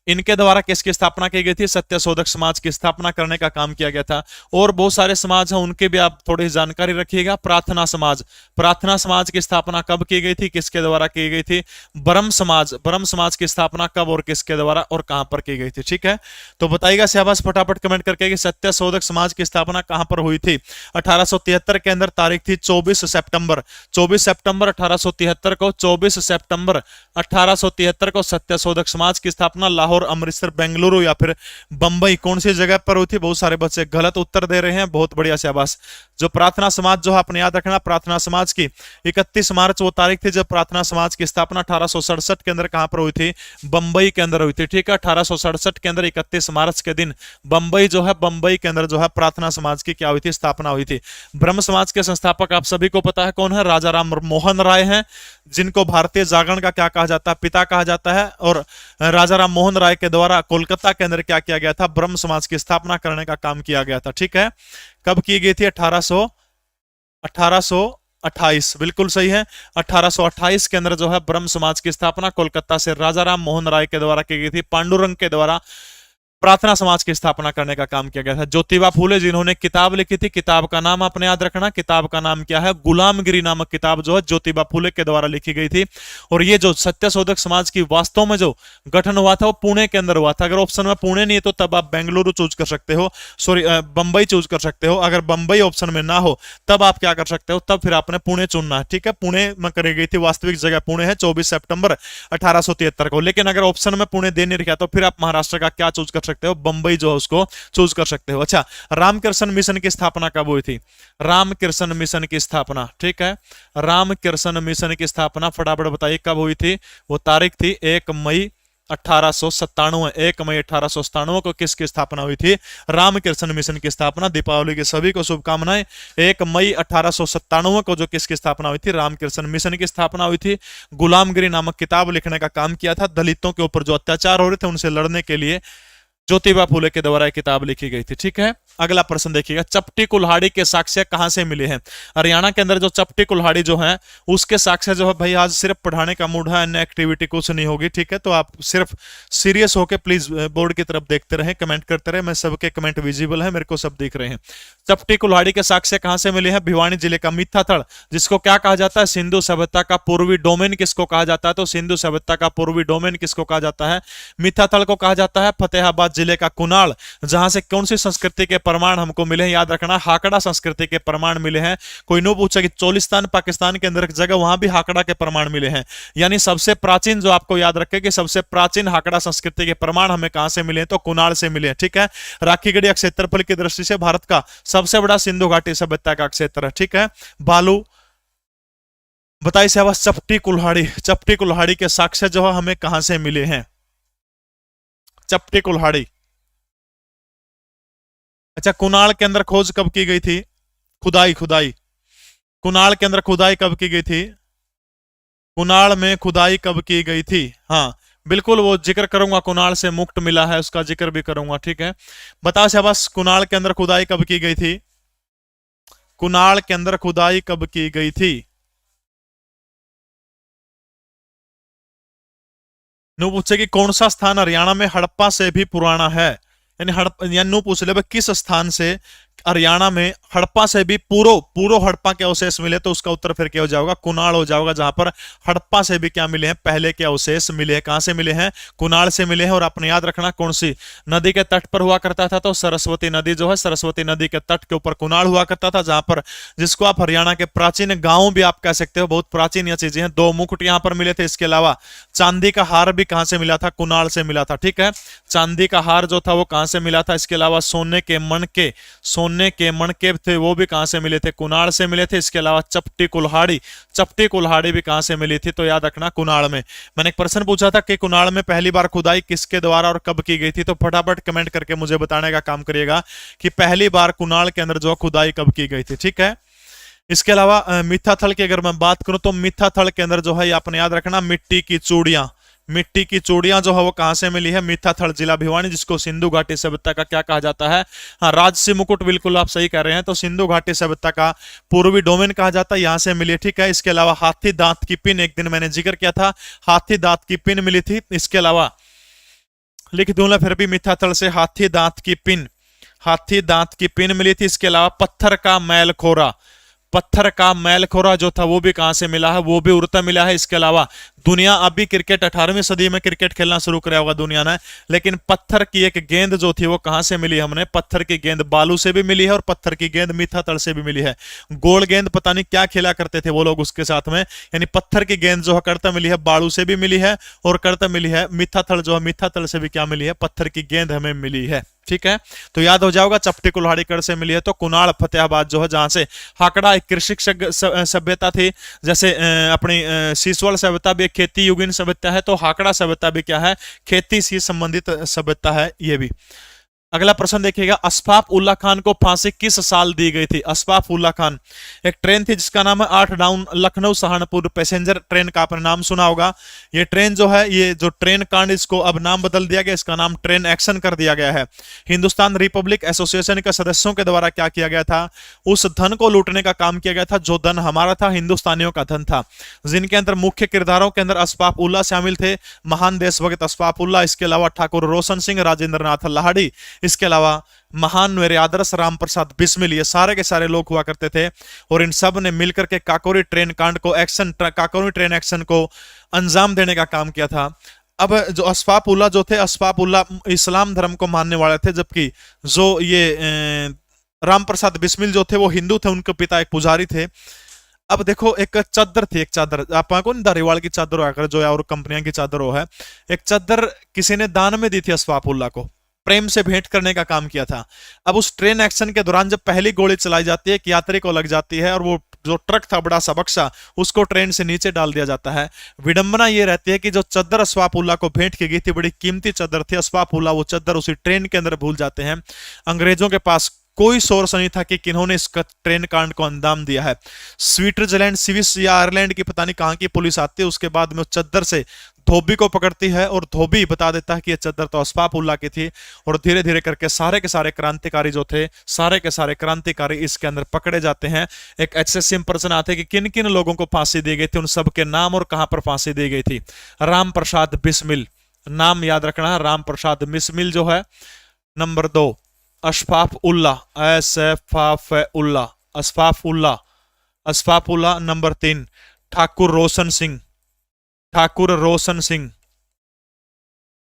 इनके द्वारा किसकी स्थापना की गई थी, सत्यशोधक समाज की स्थापना करने का काम किया गया था। और बहुत सारे समाज हैं उनके भी आप थोड़ी जानकारी रखिएगा। प्रार्थना समाज, प्रार्थना समाज की स्थापना कब की गई थी, किसके द्वारा की गई थी। ब्रह्म समाज, ब्रह्म समाज की स्थापना कब और किसके द्वारा और कहां पर की गई थी। ठीक है, तो बताइएगा शाबाश फटाफट कमेंट करके कि सत्यशोधक समाज की स्थापना कहां पर हुई थी। 1873 के अंदर तारीख थी 24 सितंबर 1873 को, 24 सितंबर 1873 को सत्यशोधक समाज की स्थापना लाहौर, अमृतसर, बेंगलुरु या फिर बंबई, कौन सी जगह पर हुई थी। बहुत सारे बच्चे गलत उत्तर दे रहे हैं, बहुत बढ़िया शाबाश। जो प्रार्थना समाज जो है अपने याद रखना, प्रार्थना समाज की 31 मार्च वो तारीख थी जब प्रार्थना समाज की स्थापना 1867 के अंदर कहां पर हुई थी, बंबई के अंदर हुई थी। ठीक है, 1867 के अंदर 31 मार्च के दिन बंबई जो है, बंबई के अंदर जो है प्रार्थना समाज की क्या हुई थी, स्थापना हुई थी। ब्रह्म समाज के संस्थापक आप सभी को पता है कौन है, राजा राम मोहन राय हैं, जिनको भारतीय जागरण का क्या कहा जाता है, पिता कहा जाता है। और राजा राम मोहन राय के द्वारा कोलकाता के अंदर क्या किया गया था, ब्रह्म समाज की स्थापना करने का काम किया गया था। ठीक है, कब की गई थी, 1828, बिल्कुल सही है। 1828 के अंदर जो है ब्रह्म समाज की स्थापना कोलकाता से राजा राम मोहन राय के द्वारा की गई थी। पांडुरंग के द्वारा प्रार्थना समाज की स्थापना करने का काम किया गया था। ज्योतिबा फूले जिन्होंने किताब लिखी थी, किताब का नाम आपने याद रखना, किताब का नाम क्या है, गुलामगिरी नामक किताब जो है ज्योतिबा फूले के द्वारा लिखी गई थी। और ये जो सत्यशोधक समाज की वास्तव में जो गठन हुआ था वो पुणे के अंदर हुआ था। अगर ऑप्शन में पुणे नहीं है तो तब आप बेंगलुरु चूज कर सकते हो, सॉरी बंबई चूज कर सकते हो। अगर बंबई ऑप्शन में ना हो तब आप क्या कर सकते हो, तब फिर आपने पुणे चुनना है। ठीक है, पुणे में करी गई थी, वास्तविक जगह पुणे है, 24 सितंबर 1873 को। लेकिन अगर ऑप्शन में पुणे दे नहीं रखा तो फिर आप महाराष्ट्र का क्या चूज कर सकते हो, बंबई जो है उसको चूज कर सकते हो। अच्छा, रामकृष्ण मिशन की स्थापना कब हुई थी, रामकृष्ण मिशन की स्थापना। ठीक है, रामकृष्ण मिशन की स्थापना फटाफट बताइए कब हुई थी। वो तारीख थी 1 मई 1897, 1 मई 1897 को किसकी स्थापना हुई थी? रामकृष्ण मिशन की स्थापना। दीपावली की सभी को शुभकामनाएं। 1 मई 1897 को जो किसकी स्थापना हुई थी? रामकृष्ण मिशन की स्थापना हुई थी। गुलामगिरी नामक किताब लिखने का काम किया था। दलितों के ऊपर जो अत्याचार हो रहे थे उनसे लड़ने के लिए ज्योतिबा फूले के द्वारा किताब लिखी गई थी। ठीक है, अगला प्रश्न देखिएगा, चपटी कुल्हाड़ी के साक्ष्य कहां से मिले हैं? हरियाणा के अंदर जो चपटी कुल्हाड़ी जो है उसके साक्ष्य जो है, भाई आज सिर्फ पढ़ाने का मूड है, अन्य एक्टिविटी कुछ नहीं होगी। ठीक है, तो आप सिर्फ सीरियस होकर प्लीज बोर्ड की तरफ देखते रहे, कमेंट करते रहे। मैं सबके कमेंट विजिबल है, मेरे को सब दिख रहे हैं। चपटी कुल्हाड़ी के साक्ष्य कहां से मिले हैं? भिवानी जिले का मिथ्याथल, जिसको क्या कहा जाता है? सिंधु सभ्यता का पूर्वी डोमेन किसको कहा जाता है? तो सिंधु सभ्यता का पूर्वी डोमेन किसको कहा जाता है? मिथ्याथल को कहा जाता है। फतेहाबाद जिले का कुनाल, जहां से कौन सी संस्कृति के प्रमाण हमको मिले हैं? याद रखना, हाकड़ा संस्कृति के प्रमाण मिले हैं। कोई नो पूछा कि चोलिस्तान पाकिस्तान के अंदर एक जगह, वहां भी हाकड़ा के प्रमाण मिले हैं। यानी सबसे प्राचीन, जो आपको याद रखे कि सबसे प्राचीन हाकड़ा संस्कृति के प्रमाण हमें कहां से मिले हैं? तो कुनाल से मिले हैं। ठीक है, राखीगढ़ी क्षेत्रफल की दृष्टि से भारत का सबसे बड़ा सिंधु घाटी सभ्यता का क्षेत्र है। ठीक है, बालू बताइए साहब, चपटी कुल्हाड़ी के साक्ष्य जो है हमें कहां से मिले हैं? चपटी कुल्हाड़ी। अच्छा, कुणाल के अंदर खोज कब की गई थी? खुदाई कुणाल के अंदर खुदाई कब की गई थी? कुणाल में खुदाई कब की गई थी? हाँ बिल्कुल, वो जिक्र करूंगा, कुणाल से मुक्त मिला है उसका जिक्र भी करूंगा। ठीक है, बताओ शाबाश, कुणाल के अंदर खुदाई कब की गई थी? कुणाल के अंदर खुदाई कब की गई थी? नो पूछे कि कौन सा स्थान हरियाणा में हड़प्पा से भी पुराना है? यानी हड़प्पा, या नो पूछ ले किस स्थान से हरियाणा में हड़प्पा से भी पूरो हड़प्पा के अवशेष मिले? तो उसका उत्तर फिर क्या हो जाएगा? कुणाल हो जाएगा, जहां पर हड़प्पा से भी क्या मिले हैं? पहले के अवशेष मिले हैं। कहां से मिले हैं? कुणाल से मिले हैं। और अपने याद रखना, कौन सी नदी के तट पर हुआ करता था? तो सरस्वती नदी जो है, सरस्वती नदी के तट के ऊपर कुणाल हुआ करता था, जहां पर, जिसको आप हरियाणा के प्राचीन गांव भी आप कह सकते हो। बहुत प्राचीन यह चीजें हैं। 2 मुकुट यहां पर मिले थे। इसके अलावा चांदी का हार भी कहां से मिला था? कुणाल से मिला था। ठीक है, चांदी का हार जो था वो कहां से मिला था? इसके अलावा सोने के मणके थे, वो भी कहां से मिले थे? कुणाल से मिले थे। इसके अलावा चपटी कुल्हाड़ी भी कहां से मिली थी? तो याद रखना, कुणाल में। मैंने एक प्रश्न पूछा था कि कुणाल में पहली बार खुदाई किसके द्वारा और कब की गई थी? तो फटाफट कमेंट करके मुझे बताने का काम करिएगा कि पहली बार कुणाल के अंदर जो खुदाई कब की गई थी। ठीक है, इसके अलावा मिथ्याथल की अगर मैं बात करूं तो मिथ्याथल के अंदर जो है, आपने याद रखना, मिट्टी की चूड़ियां जो है वो कहां से मिली है? मिथ्याथल, जिला भिवानी, जिसको सिंधु घाटी सभ्यता का क्या कहा जाता है? हाँ, राजसी मुकुट, बिल्कुल आप सही कह रहे हैं। तो सिंधु घाटी सभ्यता का पूर्वी डोमेन कहा जाता है, यहां से मिली। ठीक है, इसके अलावा हाथी दांत की पिन, एक दिन मैंने जिक्र किया था, हाथी दांत की पिन मिली थी। इसके अलावा लिख दूंगा फिर भी, मिथ्याथल से हाथी दांत की पिन मिली थी। इसके अलावा पत्थर का मैलखोरा जो था वो भी कहां से मिला है? वो भी उड़ता मिला है। इसके अलावा दुनिया अभी क्रिकेट 18वीं सदी में क्रिकेट खेलना शुरू किया होगा दुनिया ने, लेकिन पत्थर की एक गेंद जो थी वो कहां से मिली? हमने पत्थर की गेंद बालू से भी मिली है और पत्थर की गेंद मिथ्याथल से भी मिली है। गोल गेंद पता नहीं क्या खेला करते थे वो लोग उसके साथ में। यानी पत्थर की गेंद जो है करता मिली है, बालू से भी मिली है और करता मिली है। मिथ्याथल जो है, मिथ्याथल से भी क्या मिली है? पत्थर की गेंद हमें मिली है। ठीक है, तो याद हो जाओगा, चपटी कुल्हाड़ी कड़ से मिली है। तो कुणाल फतेहाबाद जो है, जहां से हाकड़ा एक कृषि सभ्यता थी, जैसे अपनी सीसवल सभ्यता भी खेती युगीन सभ्यता है, तो हाकड़ा सभ्यता भी क्या है? खेती से संबंधित सभ्यता है ये भी। अगला प्रश्न देखिएगा, अशफाक उल्ला खान को फांसी किस साल दी गई थी? अशफाक उल्ला खान, एक ट्रेन थी जिसका नाम है 8 down Lucknow Saharanpur passenger train का आपने नाम सुना होगा। ये ट्रेन जो है, ये जो ट्रेन कांड, इसको अब नाम बदल दिया गया, इसका नाम ट्रेन एक्शन कर दिया गया है। हिंदुस्तान रिपब्लिक एसोसिएशन के सदस्यों के द्वारा क्या किया गया था? उस धन को लूटने का काम किया गया था जो धन हमारा था, हिंदुस्तानियों का धन था, जिनके अंदर मुख्य किरदारों के अंदर अशफाक उल्ला शामिल थे, महान देशभक्त अशफाक उल्ला। इसके अलावा ठाकुर रोशन सिंह, राजेंद्र नाथ लाहिड़ी, इसके अलावा महान मेरे आदर्श राम प्रसाद बिस्मिल, ये सारे के सारे लोग हुआ करते थे। और इन सब ने मिलकर के काकोरी ट्रेन एक्शन को अंजाम देने का काम किया था। अब जो अशफाक उल्ला जो थे, अशफाक उल्ला इस्लाम धर्म को मानने वाले थे, जबकि जो ये राम प्रसाद बिस्मिल जो थे वो हिंदू थे, उनके पिता एक पुजारी थे। अब देखो, एक चादर आपको दारीवाल की चादर होकर जो है और कंपनियां की चादर हो है, एक चादर किसी ने दान में दी थी अशफाक उल्ला को। प्रेम से भेंट करने का काम किया था। अब उस ट्रेन एक्शन के दौरान जब पहली गोली चलाई जाती है, एक यात्री को लग जाती है और वो जो ट्रक था बड़ा सा बक्सा, उसको ट्रेन से नीचे डाल दिया जाता है। विडंबना ये रहती है कि जो चद्दर अस्फापुल्ला को भेंट की गई थी, बड़ी कीमती चद्दर थी, अस्फापुल्ला वो चद्दर उसी ट्रेन के अंदर भूल जाते हैं। अंग्रेजों के पास कोई सोर्स नहीं था कि किन्होंने इस ट्रेन कांड को अंजाम दिया है। स्विट्जरलैंड, स्विस या आयरलैंड की पता नहीं कहां की पुलिस आती है, उसके बाद में उस चद्दर से धोबी को पकड़ती है और धोबी बता देता है कि यह चद्दर तो अस्फापुल्ला की थी। और धीरे धीरे करके सारे के सारे क्रांतिकारी जो थे, सारे के सारे क्रांतिकारी इसके अंदर पकड़े जाते हैं। एक एक्सेसिव पर्सन आते हैं कि किन किन लोगों को फांसी दी गई थी, उन सब के नाम और कहां पर फांसी दी गई थी। राम प्रसाद बिस्मिल, नाम याद रखना है, राम प्रसाद बिस्मिल जो है। नंबर 2 अशफाक उल्ला, असफाफुल्ला, अशफाफुल्ला, अशफाफुल्ला। नंबर 3 ठाकुर रोशन सिंह, ठाकुर रोशन सिंह,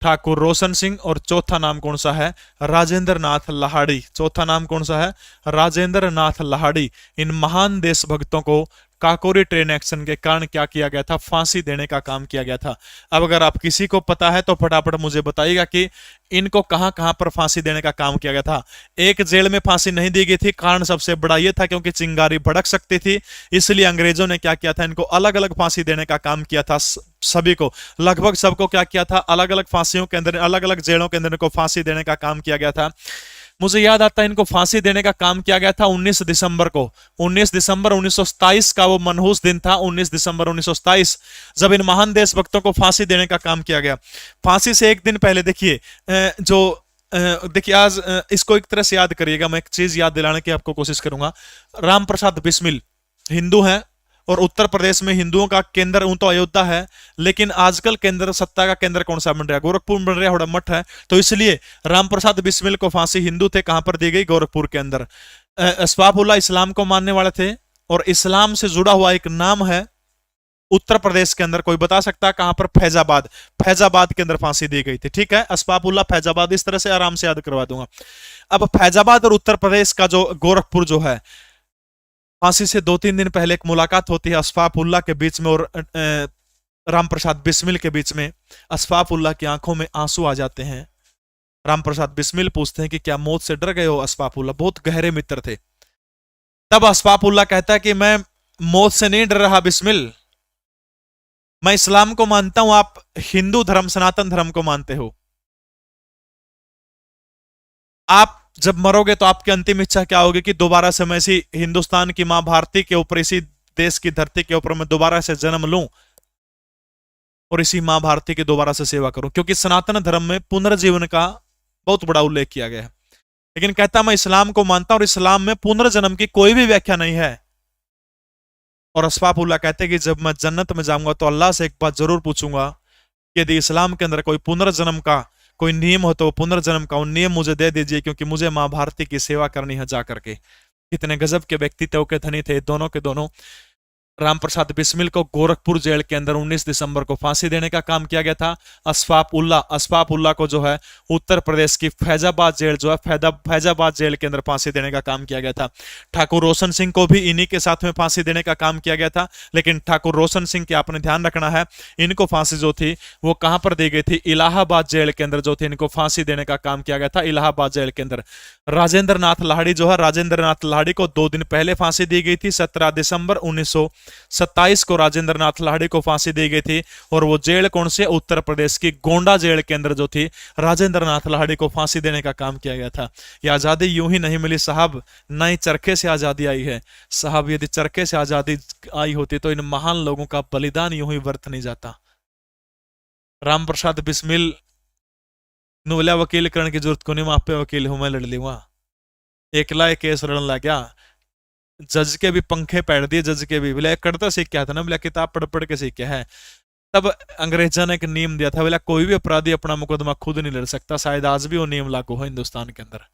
ठाकुर रोशन सिंह। और चौथा नाम कौन सा है? राजेंद्र नाथ लाहाड़ी। चौथा नाम कौन सा है? राजेंद्र नाथ लाहाड़ी। इन महान देशभक्तों को काकोरी ट्रेन एक्शन के कारण क्या किया गया था? फांसी देने का काम किया गया था। अब अगर आप किसी को पता है तो फटाफट मुझे बताइएगा कि इनको कहां कहां पर फांसी देने का काम किया गया था। एक जेल में फांसी नहीं दी गई थी, कारण सबसे बड़ा यह था क्योंकि चिंगारी भड़क सकती थी, इसलिए अंग्रेजों ने क्या किया था, इनको अलग अलग फांसी देने का काम किया था। सभी को, लगभग सबको क्या किया था, अलग अलग फांसियों के अंदर, अलग अलग जेलों के अंदर इनको फांसी देने का काम किया गया था। मुझे याद आता है इनको फांसी देने का काम किया गया था 19 दिसंबर को। 19 दिसंबर 1927 का वो मनहूस दिन था, 19 दिसंबर 1927, जब इन महान देशभक्तों को फांसी देने का काम किया गया। फांसी से एक दिन पहले देखिए, देखिए आज इसको एक तरह से याद करिएगा, मैं एक चीज याद दिलाने की आपको कोशिश करूंगा। राम प्रसाद बिस्मिल हिंदू हैं और उत्तर प्रदेश में हिंदुओं का केंद्र ऊं तो अयोध्या है, लेकिन आजकल केंद्र, सत्ता का केंद्र कौन सा बन रहा है? गोरखपुर बन रहा है, थोड़ा मठ है। तो इसलिए रामप्रसाद बिस्मिल को फांसी, हिंदू थे, कहां पर दी गई? गोरखपुर के अंदर। अस्फाकुल्लाह इस्लाम को मानने वाले थे और इस्लाम से जुड़ा हुआ एक नाम है उत्तर प्रदेश के अंदर, कोई बता सकता है कहां पर? फैजाबाद। फैजाबाद के अंदर फांसी दी गई थी। ठीक है, अस्फाकुल्लाह फैजाबाद, इस तरह से आराम से याद करवा दूंगा। अब फैजाबाद और उत्तर प्रदेश का जो गोरखपुर जो है, फांसी से 2-3 दिन पहले एक मुलाकात होती है अस्फाकुल्लाह के बीच में और रामप्रसाद बिस्मिल के बीच में। अस्फाकुल्लाह की आंखों में आंसू आ जाते हैं। रामप्रसाद बिस्मिल पूछते हैं कि क्या मौत से डर गए हो अस्फाकुल्लाह? बहुत गहरे मित्र थे। तब अस्फाकुल्लाह कहता है कि मैं मौत से नहीं डर रहा बिस्मिल, मैं इस्लाम को मानता हूं, आप हिंदू धर्म, सनातन धर्म को मानते हो। आप जब मरोगे तो आपकी अंतिम इच्छा क्या होगी कि दोबारा से मैं इसी हिंदुस्तान की मां भारती के ऊपर, इसी देश की धरती के ऊपर मैं दोबारा से जन्म लूं और इसी मां भारती की दोबारा से सेवा करूं, क्योंकि सनातन धर्म में पुनर्जीवन का बहुत बड़ा उल्लेख किया गया है। लेकिन कहता मैं इस्लाम को मानता हूं और इस्लाम में पुनर्जन्म की कोई भी व्याख्या नहीं है। और अस्फाकुल्लाह कहते हैं कि जब मैं जन्नत में जाऊंगा तो अल्लाह से एक बात जरूर पूछूंगा कि यदि इस्लाम के अंदर कोई पुनर्जन्म का कोई नियम हो तो पुनर्जन्म का नियम मुझे दे दीजिए, क्योंकि मुझे मां भारती की सेवा करनी है जा करके। कितने गजब के व्यक्तित्व के धनी थे दोनों के दोनों। रामप्रसाद बिस्मिल को गोरखपुर जेल के अंदर 19 दिसंबर को फांसी देने का काम किया गया था। अस्फाकुल्लाह को जो है उत्तर प्रदेश की फैजाबाद जेल जो है, फैजाबाद जेल के अंदर फांसी देने का काम किया गया था। ठाकुर रोशन सिंह को भी इन्हीं के साथ में फांसी देने का काम किया गया था। लेकिन ठाकुर रोशन सिंह के आपने ध्यान रखना है, इनको फांसी जो थी वो कहां पर दी गई थी? इलाहाबाद जेल के अंदर जो थी इनको फांसी देने का काम किया गया था, इलाहाबाद जेल के अंदर। राजेंद्र नाथ लाहाड़ी जो है, राजेंद्र नाथ लाहाड़ी को 2 दिन पहले फांसी दी गई थी। 17 दिसंबर 1927 को राजेंद्र नाथ लाहाड़ी को फांसी दी गई थी। और वो जेल कौन से? उत्तर प्रदेश की गोंडा जेल के अंदर जो थी राजेंद्र नाथ लाहाड़ी को फांसी देने का काम किया गया था। यह आजादी यूं ही नहीं मिली साहब, न ही चरखे से आजादी आई है साहब। यदि चरखे से आजादी आई होती तो इन महान लोगों का बलिदान यूं ही व्यर्थ नहीं जाता। रामप्रसाद बिस्मिल नूला वकील करने की जरूरत को नहीं, मैं आप पे वकील हूं, मैं लड़ लूंगा। एकला एक केस लड़न लग गया, जज के भी पंखे पैर दिए, जज के भी बोले करता सीख क्या था ना, बोला किताब पढ़ पढ़ के सीख क्या है। तब अंग्रेजों ने एक नियम दिया था, बोला कोई भी अपराधी अपना मुकदमा खुद नहीं लड़ सकता। शायद आज भी वो नियम लागू हो हिंदुस्तान के अंदर।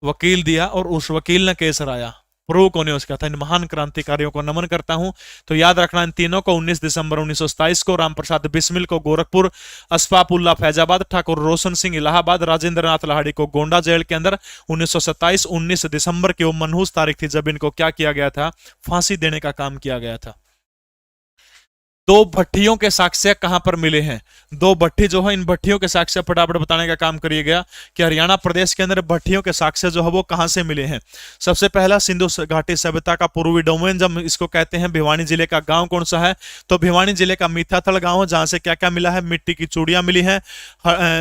वकील दिया और उस वकील ने केस हराया। प्रो को ने उसका था। इन महान क्रांतिकारियों को नमन करता हूं। तो याद रखना इन तीनों को 19 दिसंबर 1927 को, रामप्रसाद बिस्मिल को गोरखपुर, अस्फाकुल्लाह फैजाबाद, ठाकुर रोशन सिंह इलाहाबाद, राजेंद्र नाथ लाहाड़ी को गोंडा जेल के अंदर 1927 19 दिसंबर की वो मनहूस तारीख थी जब इनको क्या किया गया था? फांसी देने का काम किया गया था। दो भट्टियों के साक्ष्य कहां पर मिले हैं? दो भट्टी जो है, इन भट्टियों के साक्ष्य फटाफट बताने का काम करिएगा कि हरियाणा प्रदेश के अंदर भट्टियों के साक्ष्य जो है वो कहां से मिले हैं। सबसे पहला सिंधु घाटी सभ्यता का पूर्वी डोमेन जब इसको कहते हैं। भिवानी जिले का गांव कौन सा है? तो भिवानी जिले का मीठाथल गांव है, जहां से क्या क्या मिला है? मिट्टी की चूड़ियां मिली हैं,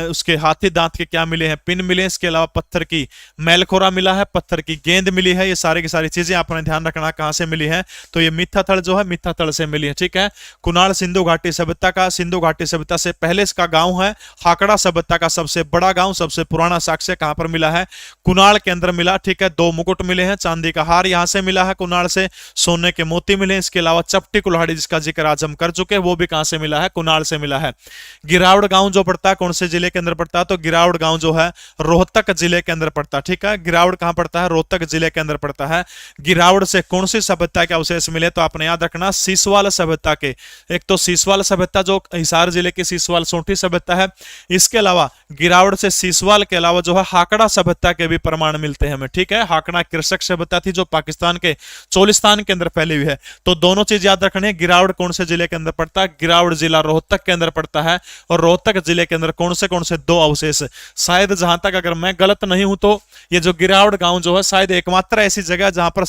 उसके हाथी दांत के क्या मिले हैं? पिन मिले। इसके अलावा पत्थर की मैलखोरा मिला है, पत्थर की गेंद मिली है। ये सारी की सारी चीजें आपने ध्यान रखना कहां से मिली है, तो ये मीठाथल जो है मीठाथल से मिली है। ठीक है। कुणाल सिंधु घाटी सभ्यता का, सिंधु घाटी सभ्यता से पहले इसका गांव है। हाकड़ा सभ्यता का सबसे बड़ा गांव, सबसे पुराना साक्ष्य कहां पर मिला है? कुणाल के अंदर मिला। ठीक है। दो मुकुट मिले हैं, चांदी का हार यहां से मिला है कुणाल से, सोने के मोती मिले। इसके अलावा चपटी कुल्हाड़ी जिसका जिक्र आज हम कर चुके हैं, वो भी कहां से मिला है? कुणाल से मिला है। गिरावड़ गांव जो पड़ता है कौन से जिले के अंदर पड़ता है? तो गिरावड़ गांव जो है रोहतक जिले के अंदर पड़ता है। ठीक है। गिरावड़ कहां पड़ता है? रोहतक जिले के अंदर पड़ता है। गिरावड़ से कौन सी सभ्यता के अवशेष मिले? तो आपने याद रखना सीसवाल सभ्यता के। एक तो सीसवाल सभ्यता जो हिसार जिले की सीसवाल सोंठी सभ्यता है, इसके अलावा गिरावड़ से सीसवाल के अलावा जो है हाकड़ा सभ्यता के भी प्रमाण मिलते हैं हमें। ठीक है। हाकड़ा कृषक सभ्यता थी जो पाकिस्तान के चोलिस्तान के अंदर फैली हुई है। तो दोनों चीज याद रखनी है। गिरावड़ कौन से जिले के अंदर पड़ता है? गिरावड़ जिला रोहतक के अंदर पड़ता है। और रोहतक जिले के अंदर कौन से दो अवशेष, शायद जहां तक अगर मैं गलत नहीं हूं तो ये जो गिरावड़ गांव जो है शायद एकमात्र ऐसी जगह जहां पर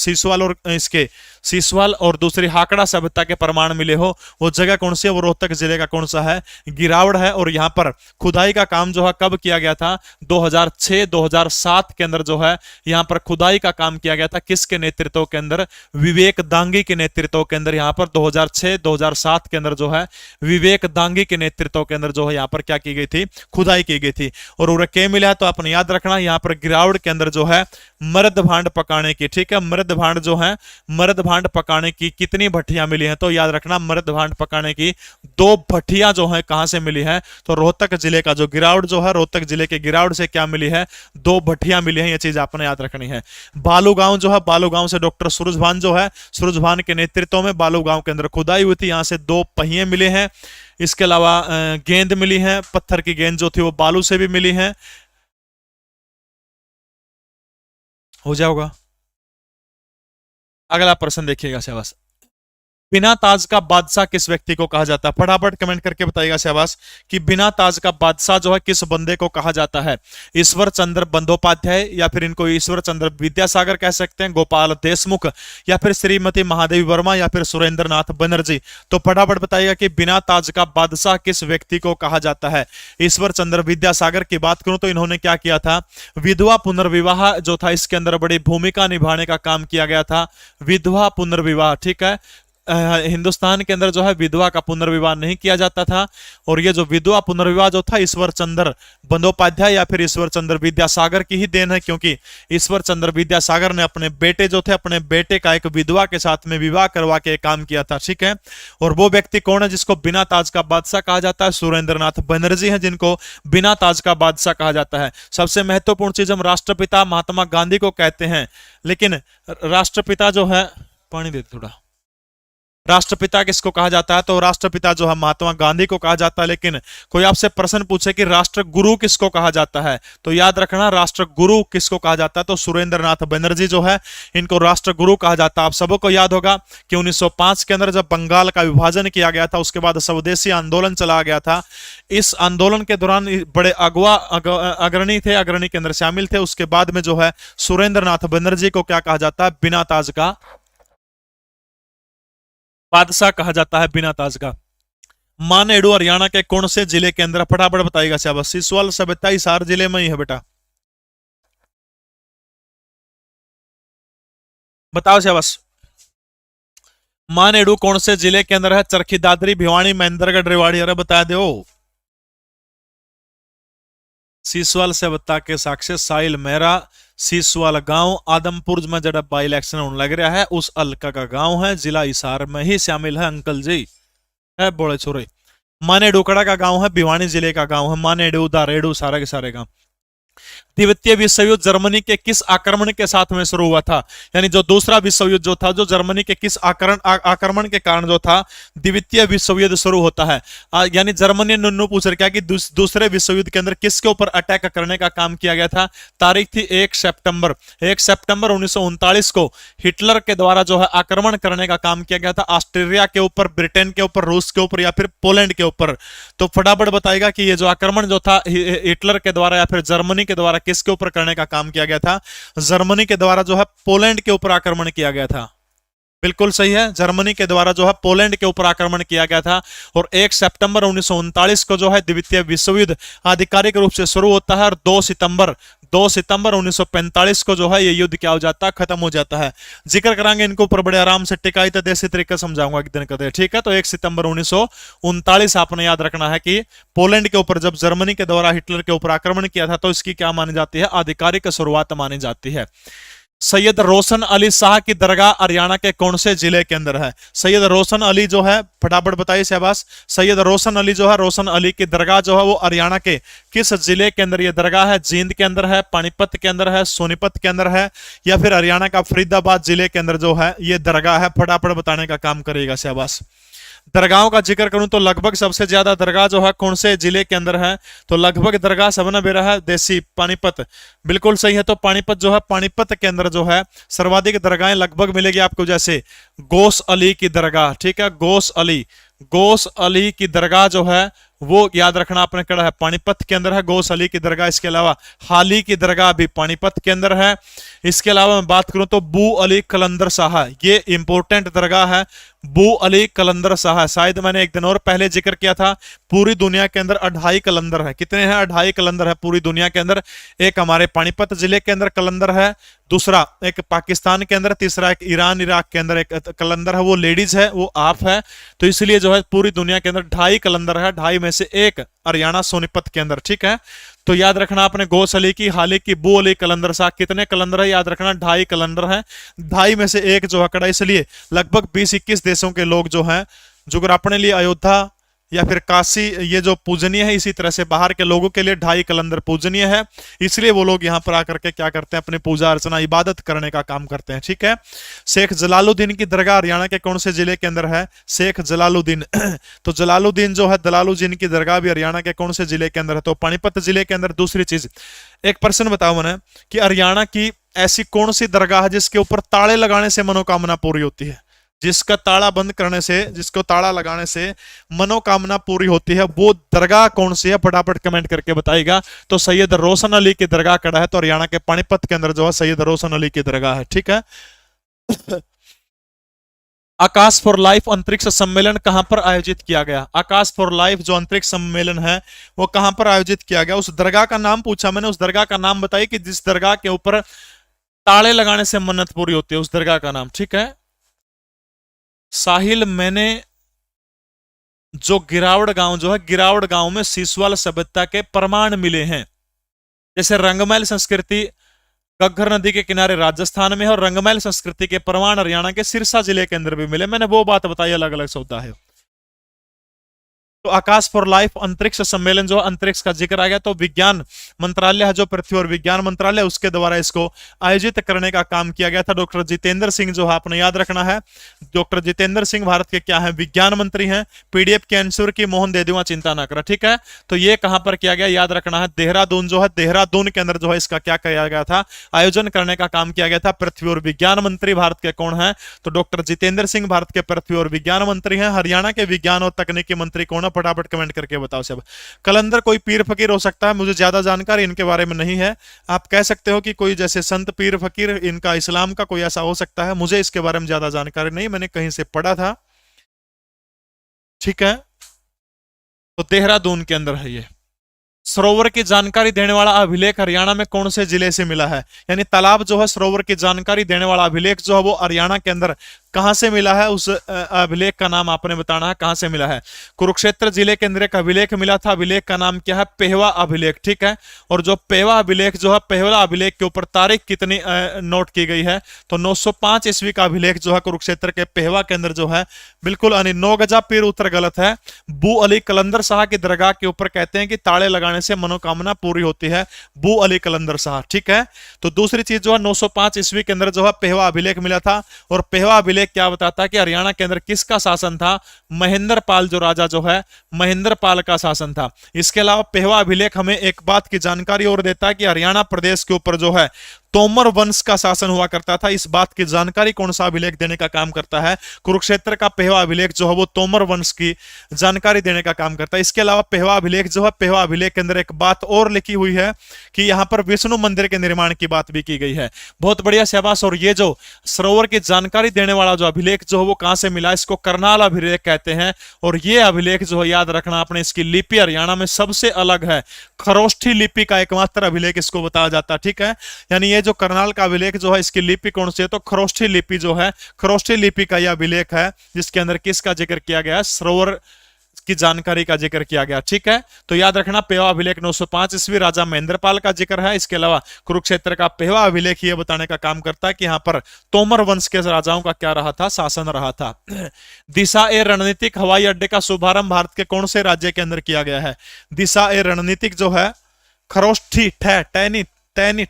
सीसवाल और दूसरी हाकड़ा सभ्यता के प्रमाण मिले हो। वो जगह कौन सी है? वो रोहतक जिले का कौन सा है? गिरावड़ है। और यहां पर खुदाई का काम जो है कब किया गया था? 2006-2007 के अंदर जो है यहां पर खुदाई का काम किया गया था। किसके नेतृत्व के अंदर? विवेक दांगी के नेतृत्व के अंदर। यहां पर 2006-2007 के अंदर जो है विवेक दांगी के नेतृत्व के अंदर जो है यहां पर क्या की गई थी? खुदाई की गई थी। और उरे के मिला तो आपने याद रखना यहां पर गिरावड़ के अंदर जो है मर्द भांड पकाने की, ठीक है, मर्द भांड जो है मर्द भांड पकाने की कितनी भट्टियां मिली हैं? तो याद रखना मर्द भांड पकाने की दो भट्टियां जो है कहां से मिली है? तो रोहतक जिले का जो गिरावड़ जो है, रोहतक जिले के गिरावड़ से क्या मिली है? दो भट्टियां मिली हैं। ये चीज आपने याद रखनी है। बालू गांव जो है, बालू गांव से डॉक्टर सूरजभान जो है, सूरजभान के नेतृत्व में बालू गांव के अंदर खुदाई हुई थी। यहां से दो पहिए मिले हैं। इसके अलावा गेंद मिली है, पत्थर की गेंद जो थी वो बालू से भी मिली है। हो जाओगा। अगला प्रश्न देखिएगा शाबाश। बिना ताज का बादशाह किस व्यक्ति को कहा जाता है? फटाफट कमेंट करके बताइएगा शाबाश कि बिना ताज का बादशाह जो है किस बंदे को कहा जाता है? ईश्वर चंद्र बंदोपाध्याय, या फिर इनको ईश्वर चंद्र विद्यासागर कह सकते हैं, गोपाल देशमुख, या फिर श्रीमती महादेवी वर्मा, या फिर सुरेंद्र नाथ बनर्जी। तो फटाफट बताइएगा कि बिना ताज का बादशाह किस व्यक्ति को कहा जाता है? ईश्वर चंद्र विद्यासागर की बात करूं तो इन्होंने क्या किया था? विधवा पुनर्विवाह जो था इसके अंदर बड़ी भूमिका निभाने का काम किया गया था। विधवा पुनर्विवाह, ठीक है। हिंदुस्तान के अंदर जो है विधवा का पुनर्विवाह नहीं किया जाता था। और ये जो विधवा पुनर्विवाह जो था ईश्वर चंद्र बंदोपाध्याय या फिर ईश्वर चंद्र विद्यासागर की ही देन है, क्योंकि ईश्वर चंद्र विद्यासागर ने अपने बेटे जो थे, अपने बेटे का एक विधवा के साथ में विवाह करवा के काम किया था। ठीक है। और वो व्यक्ति कौन है जिसको बिना ताज का बादशाह कहा जाता है? सुरेंद्र नाथ बनर्जी है जिनको बिना ताज का बादशाह कहा जाता है। सबसे महत्वपूर्ण चीज हम राष्ट्रपिता महात्मा गांधी को कहते हैं, लेकिन राष्ट्रपिता जो है, पानी दे थोड़ा, राष्ट्रपिता किसको कहा जाता है? तो राष्ट्रपिता जो है महात्मा गांधी को कहा जाता है। लेकिन कोई आपसे प्रश्न पूछे कि राष्ट्रगुरु किसको कहा जाता है, तो याद रखना राष्ट्रगुरु किसको कहा जाता है? तो सुरेंद्र नाथ बनर्जी जो है इनको राष्ट्रगुरु कहा जाता है। आप सबको याद होगा कि 1905 के अंदर जब बंगाल का विभाजन किया गया था, उसके बाद स्वदेशी आंदोलन चला गया था। इस आंदोलन के दौरान बड़े अगवा अग्रणी थे, अग्रणी के अंदर शामिल थे। उसके बाद में जो है सुरेंद्र नाथ बनर्जी को क्या कहा जाता है? बिना ताज का बादशाह कहा जाता है, बिना ताज का। मानेडू हरियाणा के कौन से जिले के अंदर? फटाफट बताइएगा शाबाश। सिसवाल सभ्यता हिसार जिले में ही है बेटा, बताओ शाबाश। मानेडू कौन से जिले के अंदर है? चरखी दादरी, भिवानी, महेंद्रगढ़, रेवाड़ी। अरे बता दो। सिसवाल सभ्यता के साक्ष्य साइल मेरा सीसवाल गांव आदमपुर में जब बाई इलेक्शन होने लग रहा है उस हल्का का गांव है, जिला हिसार में ही शामिल है अंकल जी, है बोले छोरे। मानेडू कड़ा का गांव है, भिवानी जिले का गांव है। मानेडू दारेडू सारे के सारे गांव। द्वितीय विश्व युद्ध जर्मनी के किस आक्रमण के साथ में शुरू हुआ था? यानी जो दूसरा विश्व युद्ध जो था, जो जर्मनी के किस आक्रमण के कारण जो था द्वितीय विश्व युद्ध शुरू होता है। यानी जर्मनी ने पूछ रखा कि दूसरे विश्व युद्ध के अंदर किसके ऊपर अटैक करने का काम किया गया था। तारीख थी 1 सितंबर 1939 को हिटलर के द्वारा जो है आक्रमण करने का काम किया गया था ऑस्ट्रिया के ऊपर, ब्रिटेन के ऊपर, रूस के ऊपर या फिर पोलैंड के ऊपर। तो फटाफट बताएगा कि ये जो आक्रमण जो था हिटलर के द्वारा या फिर जर्मनी के द्वारा किसके ऊपर करने का काम किया गया था? जर्मनी के द्वारा जो है पोलैंड के ऊपर आक्रमण किया गया था। बिल्कुल सही है, जर्मनी के द्वारा जो है पोलैंड के ऊपर आक्रमण किया गया था। और 1 सितंबर 1939 को जो है द्वितीय विश्व युद्ध आधिकारिक रूप से शुरू होता है और 2 सितंबर 1945 को जो है ये युद्ध क्या हो जाता है? खत्म हो जाता है। जिक्र करांगे इनको ऊपर बड़े आराम से, टिकाई तो देसी तरीका समझाऊंगा एक दिन कदे, ठीक है। तो 1 सितंबर 1939 आपने याद रखना है कि पोलैंड के ऊपर जब जर्मनी के द्वारा हिटलर के ऊपर आक्रमण किया था तो इसकी क्या मानी जाती है? आधिकारिक शुरुआत मानी जाती है। सैयद रोशन अली शाह की दरगाह हरियाणा के कौन से जिले के अंदर है? सैयद रोशन अली जो है, फटाफट बताइए शहबाज। सैयद रोशन अली जो है, रोशन अली की दरगाह जो है वो हरियाणा के किस जिले के अंदर ये दरगाह है? जींद के अंदर है, पानीपत के अंदर है, सोनीपत के अंदर है, या फिर हरियाणा का फरीदाबाद जिले के अंदर जो है ये दरगाह है? फटाफट बताने का काम करेगा शहबाज। दरगाहों का जिक्र करूं तो लगभग सबसे ज्यादा दरगाह जो है कौन से जिले के अंदर है? तो लगभग दरगाह सबने बेरा है देसी पानीपत, बिल्कुल सही है। तो पानीपत जो है, पानीपत के अंदर जो है सर्वाधिक दरगाहें लगभग मिलेगी आपको, जैसे गोस अली की दरगाह, ठीक है, गोस अली की दरगाह जो है वो याद रखना आपने कड़ा है, पानीपत के अंदर है गोस अली की दरगाह। इसके अलावा हाली की दरगाह भी पानीपत के अंदर है। इसके अलावा मैं बात करूं तो बू अली कलंदर शाह, ये इंपॉर्टेंट दरगाह है, बू अली कलंदर शाह। शायद मैंने एक दिन और पहले जिक्र किया था। पूरी दुनिया के अंदर 2.5 कलंदर है। कितने हैं? 2.5 कलंदर है पूरी दुनिया के अंदर। एक हमारे पानीपत जिले के अंदर कलंदर है, दूसरा एक पाकिस्तान के अंदर, तीसरा एक ईरान इराक के अंदर एक कलंदर है, वो लेडीज है, वो आप है। तो इसलिए जो है पूरी दुनिया के अंदर 2.5 कलंदर है, 2.5 में से एक हरियाणा सोनीपत के अंदर, ठीक है। तो याद रखना आपने गोस अली की, हाली की, बू अली कलंदर शाह। कितने कलंदर है? याद रखना 2.5 कलंदर है, 2.5 में से एक जो है कड़ा। इसलिए लगभग 20-21 देशों के लोग जो हैं, जो अगर अपने लिए अयोध्या या फिर काशी ये जो पूजनीय है, इसी तरह से बाहर के लोगों के लिए 2.5 कलंदर पूजनीय है। इसलिए वो लोग यहाँ पर आकर के क्या करते हैं? अपनी पूजा अर्चना इबादत करने का काम करते हैं, ठीक है। शेख जलालुद्दीन की दरगाह हरियाणा के कौन से जिले के अंदर है? शेख जलालुद्दीन तो जलालुद्दीन जो है, दलालुद्दीन की दरगाह भी हरियाणा के कौन से जिले के अंदर है? तो पानीपत जिले के अंदर। दूसरी चीज, एक प्रश्न बताओ मैंने कि हरियाणा की ऐसी कौन सी दरगाह है जिसके ऊपर ताले लगाने से मनोकामना पूरी होती है? जिसका ताला बंद करने से, जिसको ताला लगाने से मनोकामना पूरी होती है, वो दरगाह कौन सी है? फटाफट कमेंट करके बताइएगा। तो सैयद रोशन अली की दरगाह कड़ा है, तो हरियाणा के पानीपत के अंदर जो है सैयद रोशन अली की दरगाह है, ठीक है। आकाश फॉर लाइफ अंतरिक्ष सम्मेलन कहां पर आयोजित किया गया? आकाश फॉर लाइफ जो अंतरिक्ष सम्मेलन है वो कहां पर आयोजित किया गया? उस दरगाह का नाम पूछा मैंने, उस दरगाह का नाम बताइए कि जिस दरगाह के ऊपर ताले लगाने से मन्नत पूरी होती है, उस दरगाह का नाम, ठीक है। साहिल, मैंने जो गिरावड़ गांव जो है, गिरावड़ गांव में सीसवाल सभ्यता के प्रमाण मिले हैं। जैसे रंगमहल संस्कृति घग्गर नदी के किनारे राजस्थान में है और रंगमहल संस्कृति के प्रमाण हरियाणा के सिरसा जिले के अंदर भी मिले। मैंने वो बात बताई, अलग अलग सौदा है। तो आकाश फॉर लाइफ अंतरिक्ष सम्मेलन जो अंतरिक्ष का जिक्र आ गया, तो विज्ञान मंत्रालय है जो पृथ्वी और विज्ञान मंत्रालय, उसके द्वारा इसको आयोजित करने का काम किया गया था। डॉक्टर जितेंद्र सिंह जो है, आपने याद रखना है, डॉक्टर जितेंद्र सिंह भारत के क्या है? विज्ञान मंत्री हैं। पीडीएफ के आंसर की मोहन दे दूंगा, चिंता ना करा, ठीक है। तो ये कहां पर किया गया? याद रखना है देहरादून जो है, देहरादून के अंदर जो है इसका क्या किया गया था? आयोजन करने का काम किया गया था। पृथ्वी और विज्ञान मंत्री भारत के कौन है? तो डॉक्टर जितेंद्र सिंह भारत के पृथ्वी और विज्ञान मंत्री हैं। हरियाणा के विज्ञान और तकनीकी मंत्री कौन है? फटाफट कमेंट करके बताओ सब। कलंदर कोई पीर फकीर हो सकता है, मुझे ज्यादा जानकारी इनके बारे में नहीं है। आप कह सकते हो कि कोई जैसे संत पीर फकीर, इनका इस्लाम का कोई ऐसा हो सकता है, मुझे इसके बारे में ज्यादा जानकारी नहीं, मैंने कहीं से पढ़ा था, ठीक है। तो देहरादून के अंदर है ये। सरोवर की जानकारी देने वाला अभिलेख हरियाणा में कौन से जिले से मिला है? यानी तालाब जो है, सरोवर की जानकारी देने वाला अभिलेख जो है वो हरियाणा के अंदर कहां से मिला है? उस अभिलेख का नाम आपने बताना है, कहां से मिला है। कुरुक्षेत्र जिले के अंदर एक अभिलेख मिला था, अभिलेख का नाम क्या है? पेहवा अभिलेख, ठीक है। और जो पेहवा अभिलेख जो है, पेहवा अभिलेख के ऊपर तारीख कितनी नोट की गई है? तो 905 ईस्वी का अभिलेख जो है कुरुक्षेत्र के पेहवा के अंदर जो है, बिल्कुल 9 गजा पीर उत्तर गलत है। बू अली कलंदर शाह की दरगाह के ऊपर कहते हैं कि ताले लगाने लगाने से मनोकामना पूरी होती है, बू अली कलंदर शाह। ठीक है, तो दूसरी चीज जो है 905 ईस्वी के अंदर जो है पेहवा अभिलेख मिला था, और पेहवा अभिलेख क्या बताता है कि हरियाणा के अंदर किसका शासन था, महेंद्र पाल जो राजा जो है महेंद्र पाल का शासन था। इसके अलावा पेहवा अभिलेख हमें एक बात की जानकारी और देता है कि हरियाणा प्रदेश के ऊपर जो है तोमर वंश का शासन हुआ करता था। इस बात की जानकारी कौन सा अभिलेख देने का काम करता है, कुरुक्षेत्र का पेहवा अभिलेख जो है वो तोमर वंश की जानकारी देने का काम करता है। इसके अलावा पेहवा अभिलेख जो है, पेहवा अभिलेख के अंदर एक बात और लिखी हुई है कि यहां पर विष्णु मंदिर के निर्माण की बात भी की गई है। बहुत बढ़िया, शाबाश। और ये जो सरोवर की जानकारी देने वाला जो अभिलेख जो है वो कहां से मिला, इसको करनाल अभिलेख कहते हैं। और ये अभिलेख जो है याद रखना आपने, इसकी लिपि हरियाणा में सबसे अलग है, खरोष्ठी लिपि का एकमात्र अभिलेख इसको बताया जाता है। ठीक है, यानी ये जो करनाल का अभिलेख जो है इसकी लिपि कौन सी है, तो खरोष्ठी लिपि जो है, खरोष्ठी लिपि का यह अभिलेख है जिसके अंदर किसका जिक्र किया गया है, सरोवर की जानकारी का जिक्र किया गया। ठीक है, तो याद रखना पेहवा अभिलेख 905 ईस्वी राजा महेंद्रपाल का जिक्र है। इसके अलावा कुरुक्षेत्र का पेहवा अभिलेख ये बताने का काम करता है कि यहां पर तोमर वंश के राजाओं का क्या रहा था, शासन रहा था। दिशा ए रणनीतिक हवाई अड्डे का शुभारंभ भारत के कौन से राज्य के अंदर किया गया है, दिशा ए रणनीतिक जो है खरोष्ठी तैनी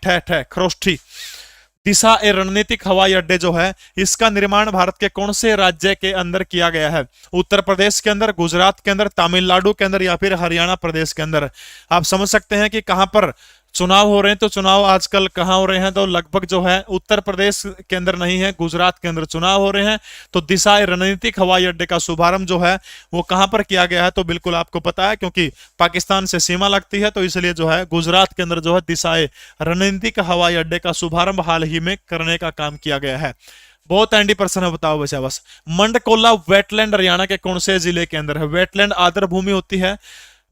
खरोष्ठी, दिशा ए रणनीतिक हवाई अड्डे जो है इसका निर्माण भारत के कौन से राज्य के अंदर किया गया है, उत्तर प्रदेश के अंदर, गुजरात के अंदर, तमिलनाडु के अंदर या फिर हरियाणा प्रदेश के अंदर। आप समझ सकते हैं कि कहां पर चुनाव हो रहे हैं, तो चुनाव आजकल कहां हो रहे हैं, तो लगभग जो है उत्तर प्रदेश के अंदर नहीं है, गुजरात के अंदर चुनाव हो रहे हैं। तो दिशा रणनीतिक हवाई अड्डे का शुभारंभ जो है वो कहां पर किया गया है, तो बिल्कुल आपको पता है क्योंकि पाकिस्तान से सीमा लगती है, तो इसलिए जो है गुजरात के अंदर जो है दिशा रणनीतिक हवाई अड्डे का शुभारंभ हाल ही में करने का काम किया गया है। बहुत एंडी प्रश्न है, बताओ बच्चा बस। मंडकोला वेटलैंड हरियाणा के कौन से जिले के अंदर है, वेटलैंड आर्द्र भूमि होती है,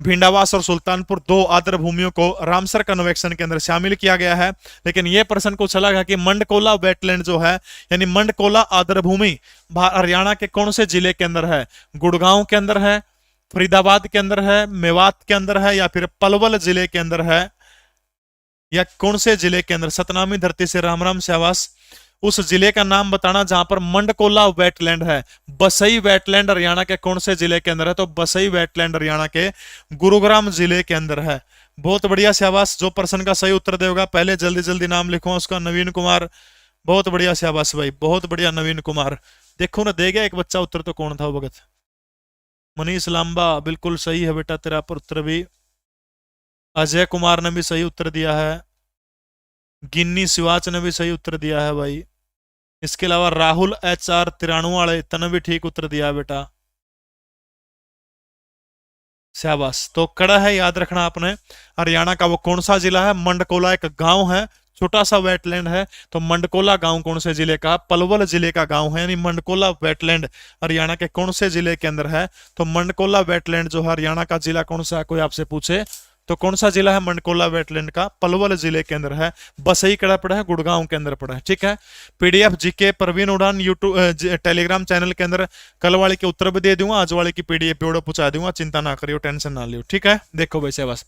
भिंडावास और सुल्तानपुर दो आर्द्र भूमियों को रामसर कन्वेक्शन के अंदर शामिल किया गया है। लेकिन यह प्रश्न को चला गया कि मंडकोला वेटलैंड जो है यानी मंडकोला आर्द्र भूमि हरियाणा के कौन से जिले के अंदर है, गुड़गांव के अंदर है, फरीदाबाद के अंदर है, मेवात के अंदर है, या फिर पलवल जिले के अंदर है, या कौन से जिले के अंदर। सतनामी धरती से राम राम, शाबाश। उस जिले का नाम बताना जहां पर मंडकोला वेटलैंड है। बसई वेटलैंड हरियाणा के कौन से जिले के अंदर है, तो बसई वेटलैंड हरियाणा के गुरुग्राम जिले के अंदर है। बहुत बढ़िया, शाबाश। जो प्रश्न का सही उत्तर देगा पहले जल्दी जल्दी नाम लिखो उसका, नवीन कुमार। बहुत बढ़िया, शाबाश भाई, बहुत बढ़िया नवीन कुमार। देखो ना, दे गया एक बच्चा उत्तर, तो कौन था वो भगत, मनीष लांबा, बिल्कुल सही है बेटा तेरा उत्तर भी। अजय कुमार ने भी सही उत्तर दिया है, गिन्नी शिवाच ने भी सही उत्तर दिया है भाई। इसके अलावा राहुल HR तिराणुवाले तने भी ठीक उत्तर दिया है बेटा, शाबाश। तो कड़ा है, याद रखना आपने। हरियाणा का वो कौन सा जिला है, मंडकोला एक गांव है, छोटा सा वेटलैंड है। तो मंडकोला गांव कौन से जिले का, पलवल जिले का गांव है, यानी मंडकोला वेटलैंड हरियाणा के कौन से जिले के अंदर है। तो मंडकोला वेटलैंड जो हरियाणा का जिला कौन सा है, कोई आपसे पूछे तो कौन सा जिला है मंडकोला वेटलैंड का, पलवल जिले के अंदर है। बसई कड़ा पड़ा है, गुड़गांव के अंदर पड़ा है। ठीक है, PDF GK प्रवीण उड़ान यूट्यूब टेलीग्राम चैनल के अंदर कल वाले के उत्तर भी दे दूंगा, आज वाले की PDF वीडियो पहुंचा दूंगा, चिंता ना करियो, टेंशन ना लियो। ठीक है, देखो वैसे बस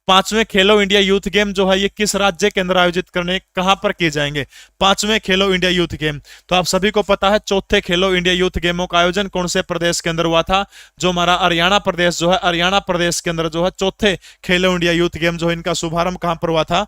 5वें खेलो इंडिया यूथ गेम जो है ये किस राज्य के अंदर आयोजित करने, कहां पर किए जाएंगे, 5वें खेलो इंडिया यूथ गेम। तो आप सभी को पता है चौथे खेलो इंडिया यूथ गेमों का आयोजन कौन से प्रदेश के अंदर हुआ था, जो हमारा हरियाणा प्रदेश जो है, हरियाणा प्रदेश के अंदर जो है चौथे खेलो इंडिया यूथ गेम जो है इनका शुभारंभ कहां पर हुआ था,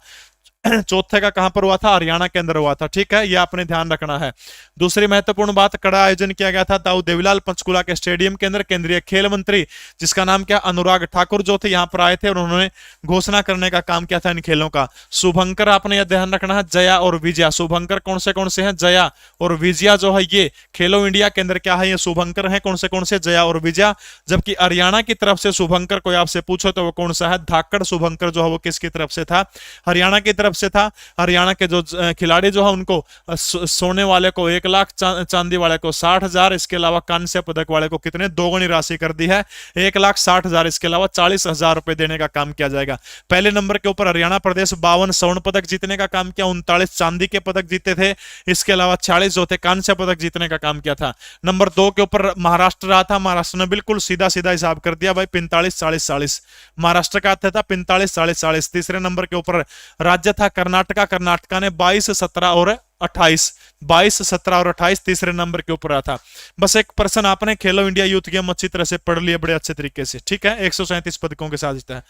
चौथे का कहां पर हुआ था, हरियाणा के अंदर हुआ था। ठीक है, यह आपने ध्यान रखना है। दूसरी महत्वपूर्ण बात, कड़ा आयोजन किया गया था दाऊ देवीलाल पंचकुला के स्टेडियम के अंदर। केंद्रीय खेल मंत्री जिसका नाम क्या, अनुराग ठाकुर जो थे यहां पर आए थे और उन्होंने घोषणा करने का काम किया था इन खेलों का। शुभंकर आपने यह ध्यान रखना है, जया और विजया। शुभंकर कौन से हैं, जया और विजया जो है ये खेलो इंडिया के अंदर क्या है, ये शुभंकर है। कौन से, जया और विजया। जबकि हरियाणा की तरफ से शुभंकर कोई आपसे पूछो तो वो कौन सा है, धाकड़ शुभंकर जो है वो किसकी तरफ से था, हरियाणा की तरफ से था। हरियाणा के जो खिलाड़ी जो है उनको सोने वाले को 1 लाख, चांदी वाले को 60,000, इसके अलावा कांस्य पदक वाले को कितने, दोगुनी राशि कर दी है, 1,60,000, इसके अलावा 40,000 रुपए देने का काम किया जाएगा। पहले नंबर के ऊपर हरियाणा प्रदेश 52 स्वर्ण पदक जीतने का काम किया, 39 चांदी के पदक जीते थे, इसके अलावा 46 जो थे कांस्य पदक जीतने का काम किया था। नंबर 2 के ऊपर महाराष्ट्र रहा था, महाराष्ट्र ने बिल्कुल सीधा सीधा हिसाब कर दिया भाई, 45 40 40 महाराष्ट्र का था, 45 40 40। तीसरे नंबर के ऊपर राज्य था कर्नाटका, कर्नाटका ने 22 17 और 28, 22 17 और 28 तीसरे नंबर के ऊपर रहा था। बस एक पर्सन आपने खेलो इंडिया यूथ गेम अच्छी तरह से पढ़ लिया बड़े अच्छे तरीके से। ठीक है, 137 पदकों के साथ जीता है।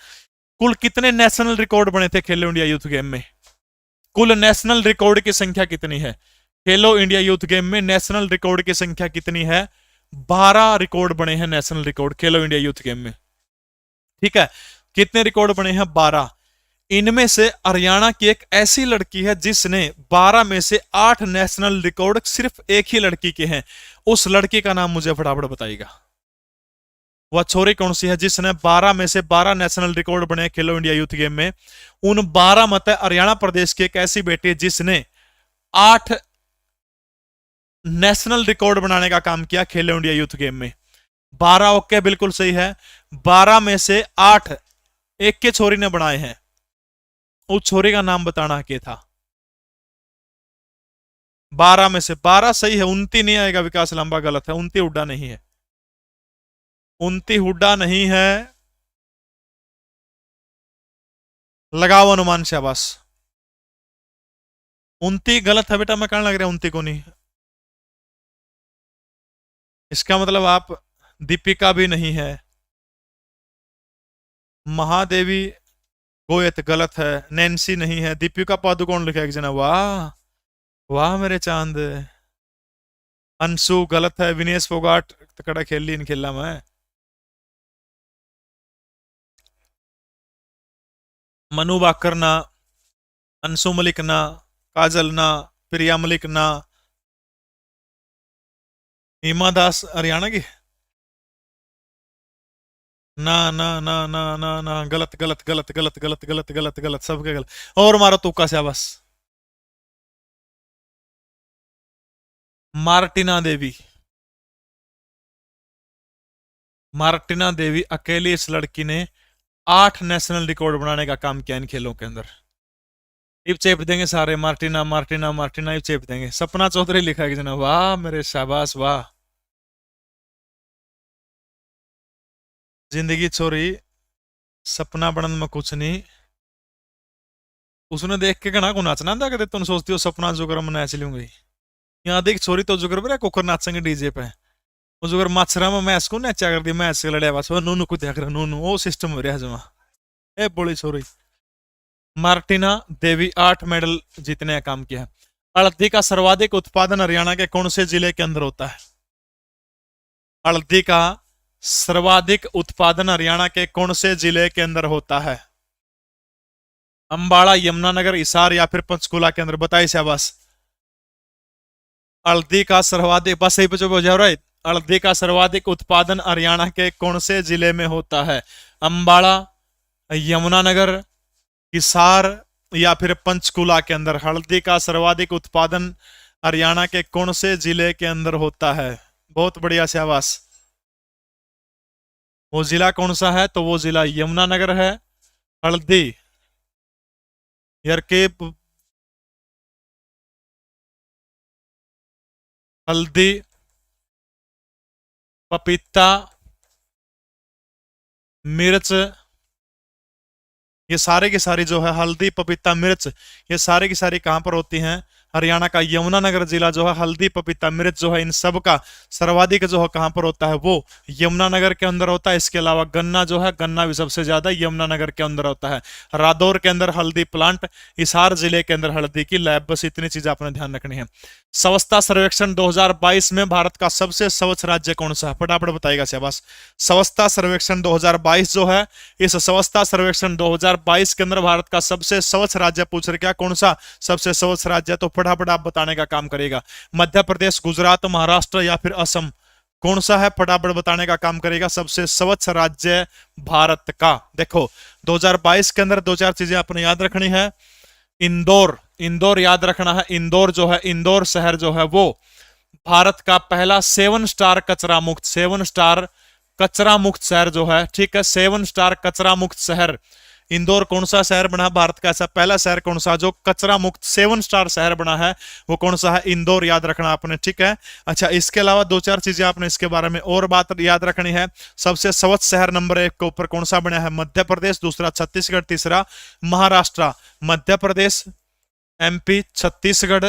कुल कितने नेशनल रिकॉर्ड बने थे खेलो इंडिया यूथ गेम में? कुल नेशनल रिकॉर्ड की संख्या कितनी है? खेलो इंडिया यूथ गेम में नेशनल रिकॉर्ड की संख्या कितनी है? 12 रिकॉर्ड बने हैं नेशनल रिकॉर्ड खेलो इंडिया यूथ गेम में। ठीक है, कितने रिकॉर्ड बने हैं? 12। इनमें से हरियाणा की एक ऐसी लड़की है जिसने 12 में से 8 नेशनल रिकॉर्ड सिर्फ एक ही लड़की के हैं। उस लड़की का नाम मुझे फटाफट बताइएगा। वह छोरी कौन सी है जिसने 12 में से 12 नेशनल रिकॉर्ड बने खेलो इंडिया यूथ गेम में? उन 12 मत हरियाणा प्रदेश की एक ऐसी बेटी है जिसने 8 नेशनल रिकॉर्ड बनाने का काम किया खेलो इंडिया यूथ गेम में। 12 ओके, बिल्कुल सही है। 12 में से 8 एक के छोरी ने बनाए हैं। उस छोरी का नाम बताना क्या था? 12 में से 12 सही है। 29 नहीं आएगा, विकास लंबा गलत है। 29 हुड्डा नहीं है, 29 हुड्डा नहीं है। लगाओ अनुमान, शाबाश। 29 गलत है बेटा, मैं कहने लग रहा हूं 29 को नहीं। इसका मतलब आप दीपिका भी नहीं है। महादेवी गोयत गलत है। नैन्सी नहीं है। दीपिका पादुकोण लिखा एक जना। वाह वाह मेरे चांद। अंशु गलत है। विनेश फोगाट तकड़ा खेल ली, इन खेला मैं। मनु बाकर ना, अंशु मलिक ना, काजल ना, प्रिया मलिक ना, हिमा दास हरियाणा की ना ना ना ना ना ना, गलत गलत गलत गलत गलत गलत गलत गलत, सबके गलत। और मारो तुक्का से बस। मार्टिना देवी। मार्टिना देवी अकेली इस लड़की ने 8 नेशनल रिकॉर्ड बनाने का काम किया इन खेलों के अंदर। इब चेप देंगे सारे, मार्टिना मार्टिना मार्टिना, इब चेप देंगे। सपना चौधरी लिखा है जना। वाह मेरे शाबाश, वाह। जिंदगी छोरी सपना बनन में कुछ नहीं। उसने देख के कहना को नाचना था, कहते तुम सोचती हो सपना जुगर में नाच लूंगी। यहाँ देख छोरी तो जुगर पे कुकर नाचेंगे डीजे पे। वो जुगर माछरा में मैच को नाचा कर दी, मैच से लड़े बस। नूनू को देख रहा, नूनू वो सिस्टम हो रहा है जमा। ए बोली छोरी। मार्टिना देवी 8 मेडल जीतने का काम किया है। हल्दी का सर्वाधिक उत्पादन हरियाणा के कौन से जिले के अंदर होता है? हल्दी का सर्वाधिक उत्पादन हरियाणा के कौन से जिले के अंदर होता है? अंबाला, यमुनानगर, हिसार या फिर पंचकुला के अंदर? बताइए शाबाश। हल्दी का सर्वाधिक, बस सही पे हो जा रहा है। हल्दी का सर्वाधिक उत्पादन हरियाणा के कौन से जिले में होता है? अंबाला, यमुनानगर, हिसार या फिर पंचकुला के अंदर? हल्दी का सर्वाधिक उत्पादन हरियाणा के कौन से जिले के अंदर होता है? बहुत बढ़िया, शाबाश। वो जिला कौन सा है? तो वो जिला यमुनानगर है। हल्दी यार के हल्दी, पपीता, मिर्च, ये सारे की सारी जो है हल्दी पपीता मिर्च, ये सारे की सारी कहां पर होती हैं? हरियाणा का यमुनानगर जिला जो है हल्दी पपीता मिर्च जो है इन सब का सर्वाधिक जो है कहां पर होता है? वो यमुनानगर के अंदर होता है। इसके अलावा गन्ना जो है, गन्ना भी सबसे ज्यादा यमुनानगर के अंदर होता है। रादौर के अंदर हल्दी प्लांट, हिसार जिले के अंदर हल्दी की लैब। बस इतनी चीज आपने ध्यान रखनी है। स्वच्छता सर्वेक्षण 2022 में भारत का सबसे स्वच्छ राज्य कौन सा है? फटाफट बताएगा शाबाश। स्वच्छता सर्वेक्षण 2022 जो है, इस स्वच्छता सर्वेक्षण 2022 के अंदर भारत का सबसे स्वच्छ राज्य पूछ रहे क्या? कौन सा सबसे स्वच्छ राज्य? तो फटाफट आप बताने का काम करेगा। मध्य प्रदेश, गुजरात, महाराष्ट्र या फिर असम? कौन सा है? फटाफट बताने का काम करेगा सबसे स्वच्छ राज्य भारत का। देखो 2022 के अंदर 2-4 चीजें आपने याद रखनी है। इंदौर, इंदौर याद रखना है। इंदौर जो है, इंदौर शहर जो है वो भारत का पहला 7 स्टार कचरा मुक्त, 7 स्टार कचरा मुक्त शहर जो है, ठीक है, 7 स्टार कचरा मुक्त शहर इंदौर कौन सा शहर बना? भारत का ऐसा पहला शहर कौन सा जो कचरा मुक्त 7 स्टार शहर बना है? वो कौन सा है? इंदौर याद रखना आपने, ठीक है। अच्छा, इसके अलावा 2-4 चीजें आपने इसके बारे में और बात याद रखनी है। सबसे स्वच्छ शहर नंबर 1 के ऊपर कौन सा बना है? मध्य प्रदेश, दूसरा छत्तीसगढ़, तीसरा महाराष्ट्र। मध्य प्रदेश, एमपी, छत्तीसगढ़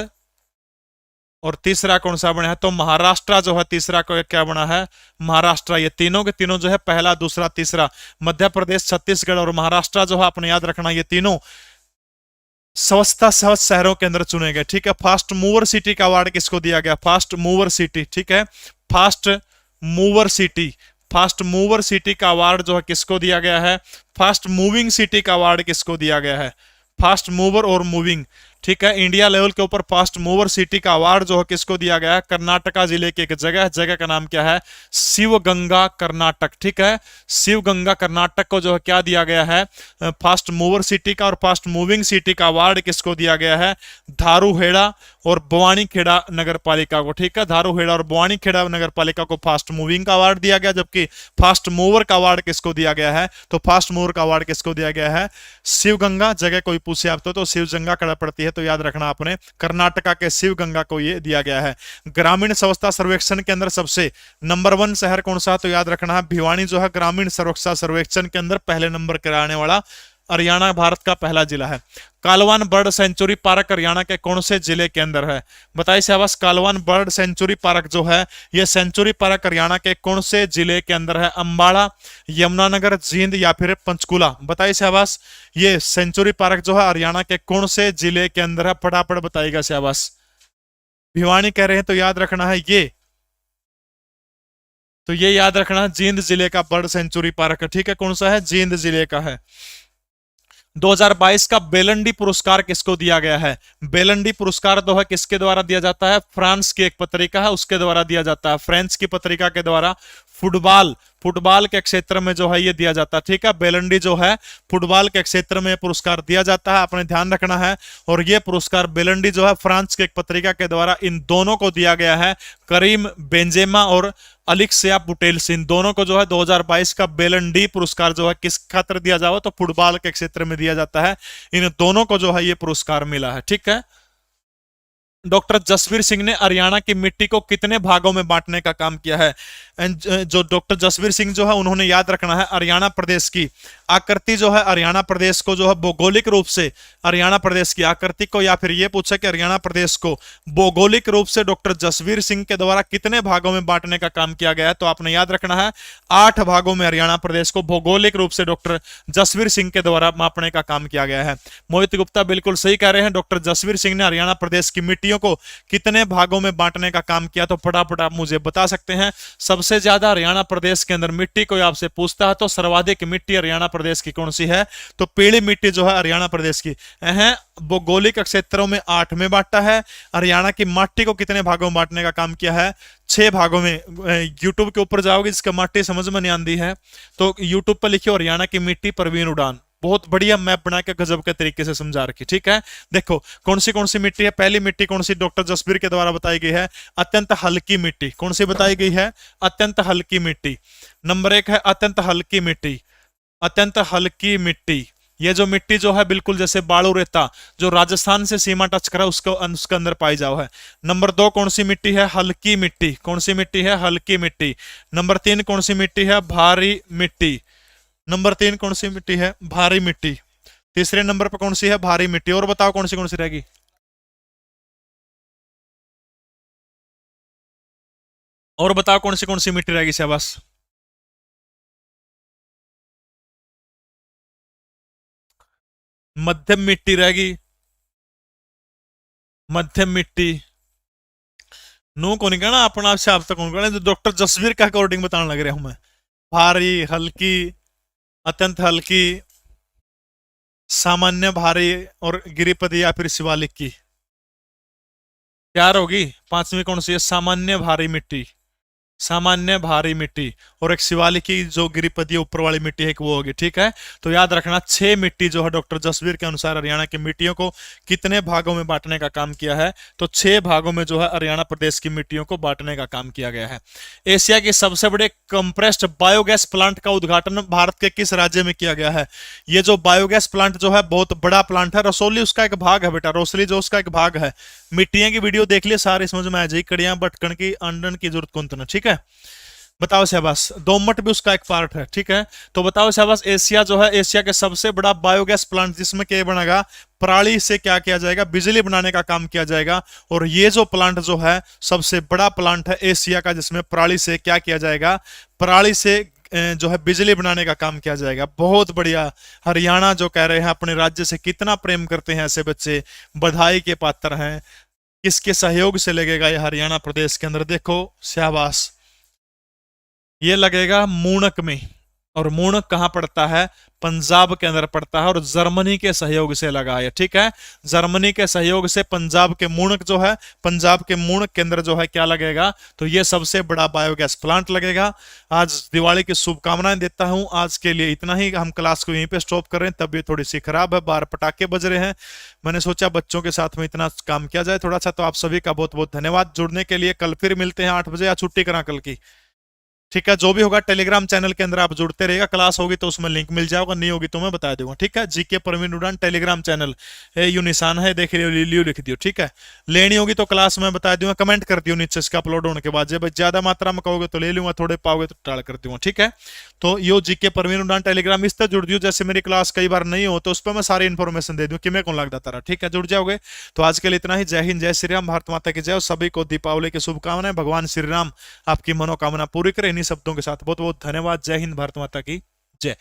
और तीसरा कौन सा बना है, तो महाराष्ट्र जो है तीसरा को क्या बना है, महाराष्ट्र। ये तीनों के तीनों जो है पहला दूसरा तीसरा, मध्य प्रदेश छत्तीसगढ़ और महाराष्ट्र जो है आपने याद रखना, ये तीनों स्वच्छता सहज शहरों के अंदर चुने गए। ठीक है, फास्ट मूवर सिटी का अवार्ड किसको दिया गया, फास्ट मूवर सिटी। ठीक है, fast mover city, fast mover city का अवार्ड जो है किसको दिया गया है, फास्ट मूविंग सिटी का अवार्ड किसको दिया गया है, फास्ट मूवर और मूविंग। ठीक है, इंडिया लेवल के ऊपर फास्ट मूवर सिटी का अवार्ड जो है किसको दिया गया है, कर्नाटका जिले की एक जगह, जगह का नाम क्या है, शिवगंगा कर्नाटक। ठीक है, शिवगंगा कर्नाटक को जो है क्या दिया गया है, फास्ट मूवर सिटी का और फास्ट मूविंग सिटी का अवार्ड किसको दिया गया है, धारूहेड़ा और बवानीखेड़ा नगर पालिका को। ठीक है, धारूहेड़ा और बवानीखेड़ा नगर पालिका को फास्ट मूविंग का अवार्ड दिया गया, जबकि फास्ट मूवर का अवार्ड किसको दिया गया है, तो फास्ट मूवर का अवार्ड किसको दिया गया है, शिवगंगा। जगह कोई पूछे आप तो शिवगंगा कड़ा पड़ती है, तो याद रखना आपने कर्नाटका के शिवगंगा को ये दिया गया है। ग्रामीण स्वच्छता सर्वेक्षण के अंदर सबसे नंबर 1 शहर कौन सा, तो याद रखना है भिवानी जो है ग्रामीण स्वच्छता सर्वेक्षण के अंदर पहले नंबर पर आने वाला हरियाणा भारत का पहला जिला है। कालवान बर्ड सेंचुरी पार्क हरियाणा के कौन से जिले के अंदर है, बताइए शाबाश। कालवान बर्ड सेंचुरी पार्क जो है, ये सेंचुरी पार्क हरियाणा के कौन से जिले के अंदर है, अंबाला, यमुनानगर, जींद या फिर पंचकुला, बताइए शाबाश। ये सेंचुरी पार्क जो है हरियाणा के कौन से जिले के अंदर है, फटाफट बताइएगा शाबाश। भिवानी कह रहे हैं तो याद रखना है ये, तो ये याद रखना जींद जिले का बर्ड सेंचुरी पार्क। ठीक है, कौन सा है, जींद जिले का है। 2022 का बेलंडी पुरस्कार किसको दिया गया है, बेलंडी पुरस्कार जो है किसके द्वारा दिया जाता है, फ्रांस की एक पत्रिका है उसके द्वारा दिया जाता है, फ्रेंच की पत्रिका के द्वारा। फुटबॉल के क्षेत्र में जो है ये दिया जाता है। ठीक है, बेलंडी जो है फुटबॉल के क्षेत्र में पुरस्कार दिया जाता है, आपने ध्यान रखना है। और ये पुरस्कार बेलंडी जो है फ्रांस की एक पत्रिका के द्वारा इन दोनों को दिया गया है, करीम बेंजेमा और अलेक्सिया पुटेल्स, इन दोनों को जो है 2022 का बेलंडी पुरस्कार जो है किस खातिर दिया जाओ, तो फुटबॉल के क्षेत्र में दिया जाता है। इन दोनों को जो है ये पुरस्कार मिला है। ठीक है, डॉक्टर जसवीर सिंह ने हरियाणा की मिट्टी को कितने भागों में बांटने का काम किया है। जो डॉक्टर जसवीर सिंह जो है उन्होंने याद रखना है हरियाणा प्रदेश की आकृति जो है, हरियाणा प्रदेश को जो है भौगोलिक रूप से, हरियाणा प्रदेश की आकृति को, या फिर ये पूछा कि हरियाणा प्रदेश को भौगोलिक रूप से डॉक्टर जसवीर सिंह के द्वारा कितने भागों में बांटने का काम किया गया है, तो आपने याद रखना है 8 भागों में हरियाणा प्रदेश को भौगोलिक रूप से डॉक्टर जसवीर सिंह के द्वारा मापने का काम किया गया है। मोहित गुप्ता बिल्कुल सही कह रहे हैं, डॉक्टर जसवीर सिंह ने हरियाणा प्रदेश की मिट्टियों को कितने भागों में बांटने का काम किया, तो फटाफट आप मुझे बता सकते हैं। सबसे ज्यादा हरियाणा प्रदेश के अंदर मिट्टी कोई आपसे पूछता है तो सर्वाधिक मिट्टी हरियाणा प्रदेश की कौन सी है, तो पीली मिट्टी जो है हरियाणा प्रदेश की है। भौगोलिक क्षेत्रों में 8 में बांटा है। हरियाणा की माटी को कितने भागों में बांटने का काम किया है, 6 भागों में। यूट्यूब के ऊपर जाओगे जिसका माटी समझ में नहीं आती है तो यूट्यूब पर लिखिए हरियाणा की मिट्टी परवीन उड़ान, बहुत बढ़िया मैप बना के गजब के तरीके से समझा रखी। ठीक है, देखो कौन सी मिट्टी है, पहली मिट्टी कौन सी डॉक्टर जसबीर के द्वारा बताई गई है, अत्यंत हल्की मिट्टी। कौन सी बताई गई है, अत्यंत हल्की मिट्टी। नंबर 1 है अत्यंत हल्की मिट्टी, अत्यंत हल्की मिट्टी। ये जो मिट्टी जो है बिल्कुल जैसे बालू रेता जो राजस्थान से सीमा टच करा उसके अंदर पाई जाओ है। नंबर 2 कौन सी मिट्टी है, हल्की मिट्टी। कौन सी मिट्टी है, हल्की मिट्टी। नंबर 3 कौन सी मिट्टी है, भारी मिट्टी। नंबर 3 कौन सी मिट्टी है, भारी मिट्टी। तीसरे नंबर पर कौन सी है, भारी मिट्टी। और बताओ कौन सी रहेगी, और बताओ कौन सी मिट्टी रहेगी शाबाश। मध्यम मिट्टी रहेगी, मध्यम मिट्टी। नो को नहीं कहना अपना आप तक कौन कहना, डॉक्टर जसवीर का अकॉर्डिंग बताने लग रहा हूं मैं। भारी, हल्की, अत्यंत हल्की, सामान्य, भारी और गिरिपति या फिर शिवालिक की क्या होगी। 5वीं कौन सी है, सामान्य भारी मिट्टी, सामान्य भारी मिट्टी। और एक शिवालिक की जो गिरिपति ऊपर वाली मिट्टी है वो होगी। ठीक है, तो याद रखना 6 मिट्टी जो है डॉक्टर जसवीर के अनुसार हरियाणा की मिट्टियों को कितने भागों में बांटने का काम किया है, तो 6 भागों में जो है हरियाणा प्रदेश की मिट्टियों को बांटने का काम किया गया है। एशिया के सबसे बड़े कंप्रेस्ड बायोगैस प्लांट का उद्घाटन भारत के किस राज्य में किया गया है। ये जो बायोगैस प्लांट जो है बहुत बड़ा प्लांट है, रसौली उसका एक भाग है बेटा, रसौली जो उसका एक भाग है। मिट्टियां की वीडियो देख लिया सारी समझ में आ जाएगी, कड़ियां बटकन की अंडन की जरूरत कौन तो ना। ठीक है, बताओ शहबाज, दोमट भी उसका एक पार्ट है, ठीक है। तो बताओ शहबाज, एशिया जो है, एशिया के सबसे बड़ा बायोगैस प्लांट जिसमें क्या बनेगा, पराली से क्या किया जाएगा, बिजली बनाने का काम किया जाएगा। और ये जो प्लांट जो है सबसे बड़ा प्लांट है एशिया का, जिसमें पराली से क्या किया जाएगा, पराली से जो है बिजली बनाने का काम किया जाएगा। बहुत बढ़िया। हरियाणा जो कह रहे हैं अपने राज्य से कितना प्रेम करते हैं ऐसे बच्चे, बधाई के पात्र हैं। किसके सहयोग से लगेगा ये हरियाणा प्रदेश के अंदर, देखो शाबाश, ये लगेगा मूणक में। और मूणक कहां पड़ता है, पंजाब के अंदर पड़ता है, और जर्मनी के सहयोग से लगा है, ठीक है। जर्मनी के सहयोग से पंजाब के मूणक जो है, पंजाब के मूणक के अंदर जो है क्या लगेगा, तो ये सबसे बड़ा बायोगैस प्लांट लगेगा। आज दिवाली की शुभकामनाएं देता हूं। आज के लिए इतना ही, हम क्लास को यहीं पे स्टॉप कर रहे हैं, तबीयत थोड़ी सी खराब है, बाहर पटाखे बज रहे हैं, मैंने सोचा बच्चों के साथ में इतना काम किया जाए थोड़ा सा। तो आप सभी का बहुत बहुत धन्यवाद जुड़ने के लिए। कल फिर मिलते हैं 8 बजे, या छुट्टी करा कल की, ठीक है। जो भी होगा टेलीग्राम चैनल के अंदर आप जुड़ते रहेगा, क्लास होगी तो उसमें लिंक मिल जाएगा, नहीं होगी तो मैं बता दूंगा, ठीक है। जीके प्रवीण उड़ान टेलीग्राम चैनल है, यू निशान है, देख लियो लिख दियो, ठीक है। लेनी होगी तो क्लास में बता दूंगा, कमेंट कर दियो नीचे इसका अपलोड होने के बाद। जब ज्यादा मात्रा में कहोगे तो ले लूंगा, थोड़े पाओगे तो टाल कर दूंगा, ठीक है। तो यो जीके प्रवीण उड़ान टेलीग्राम इस तरह जुड़ दियो, जैसे मेरी क्लास कई बार नहीं हो तो उस पर मैं सारी इन्फॉर्मेशन दे दूं कि मैं कौन लगता तारा, ठीक है। जुड़ जाओगे। तो आज के लिए इतना ही। जय हिंद, जय श्री राम, भारत माता की जय। सभी को दीपावली की शुभकामनाएं। भगवान श्री राम आपकी मनोकामना पूरी करें। इन्हीं शब्दों के साथ बहुत बहुत धन्यवाद। जय हिंद, भारत माता की जय।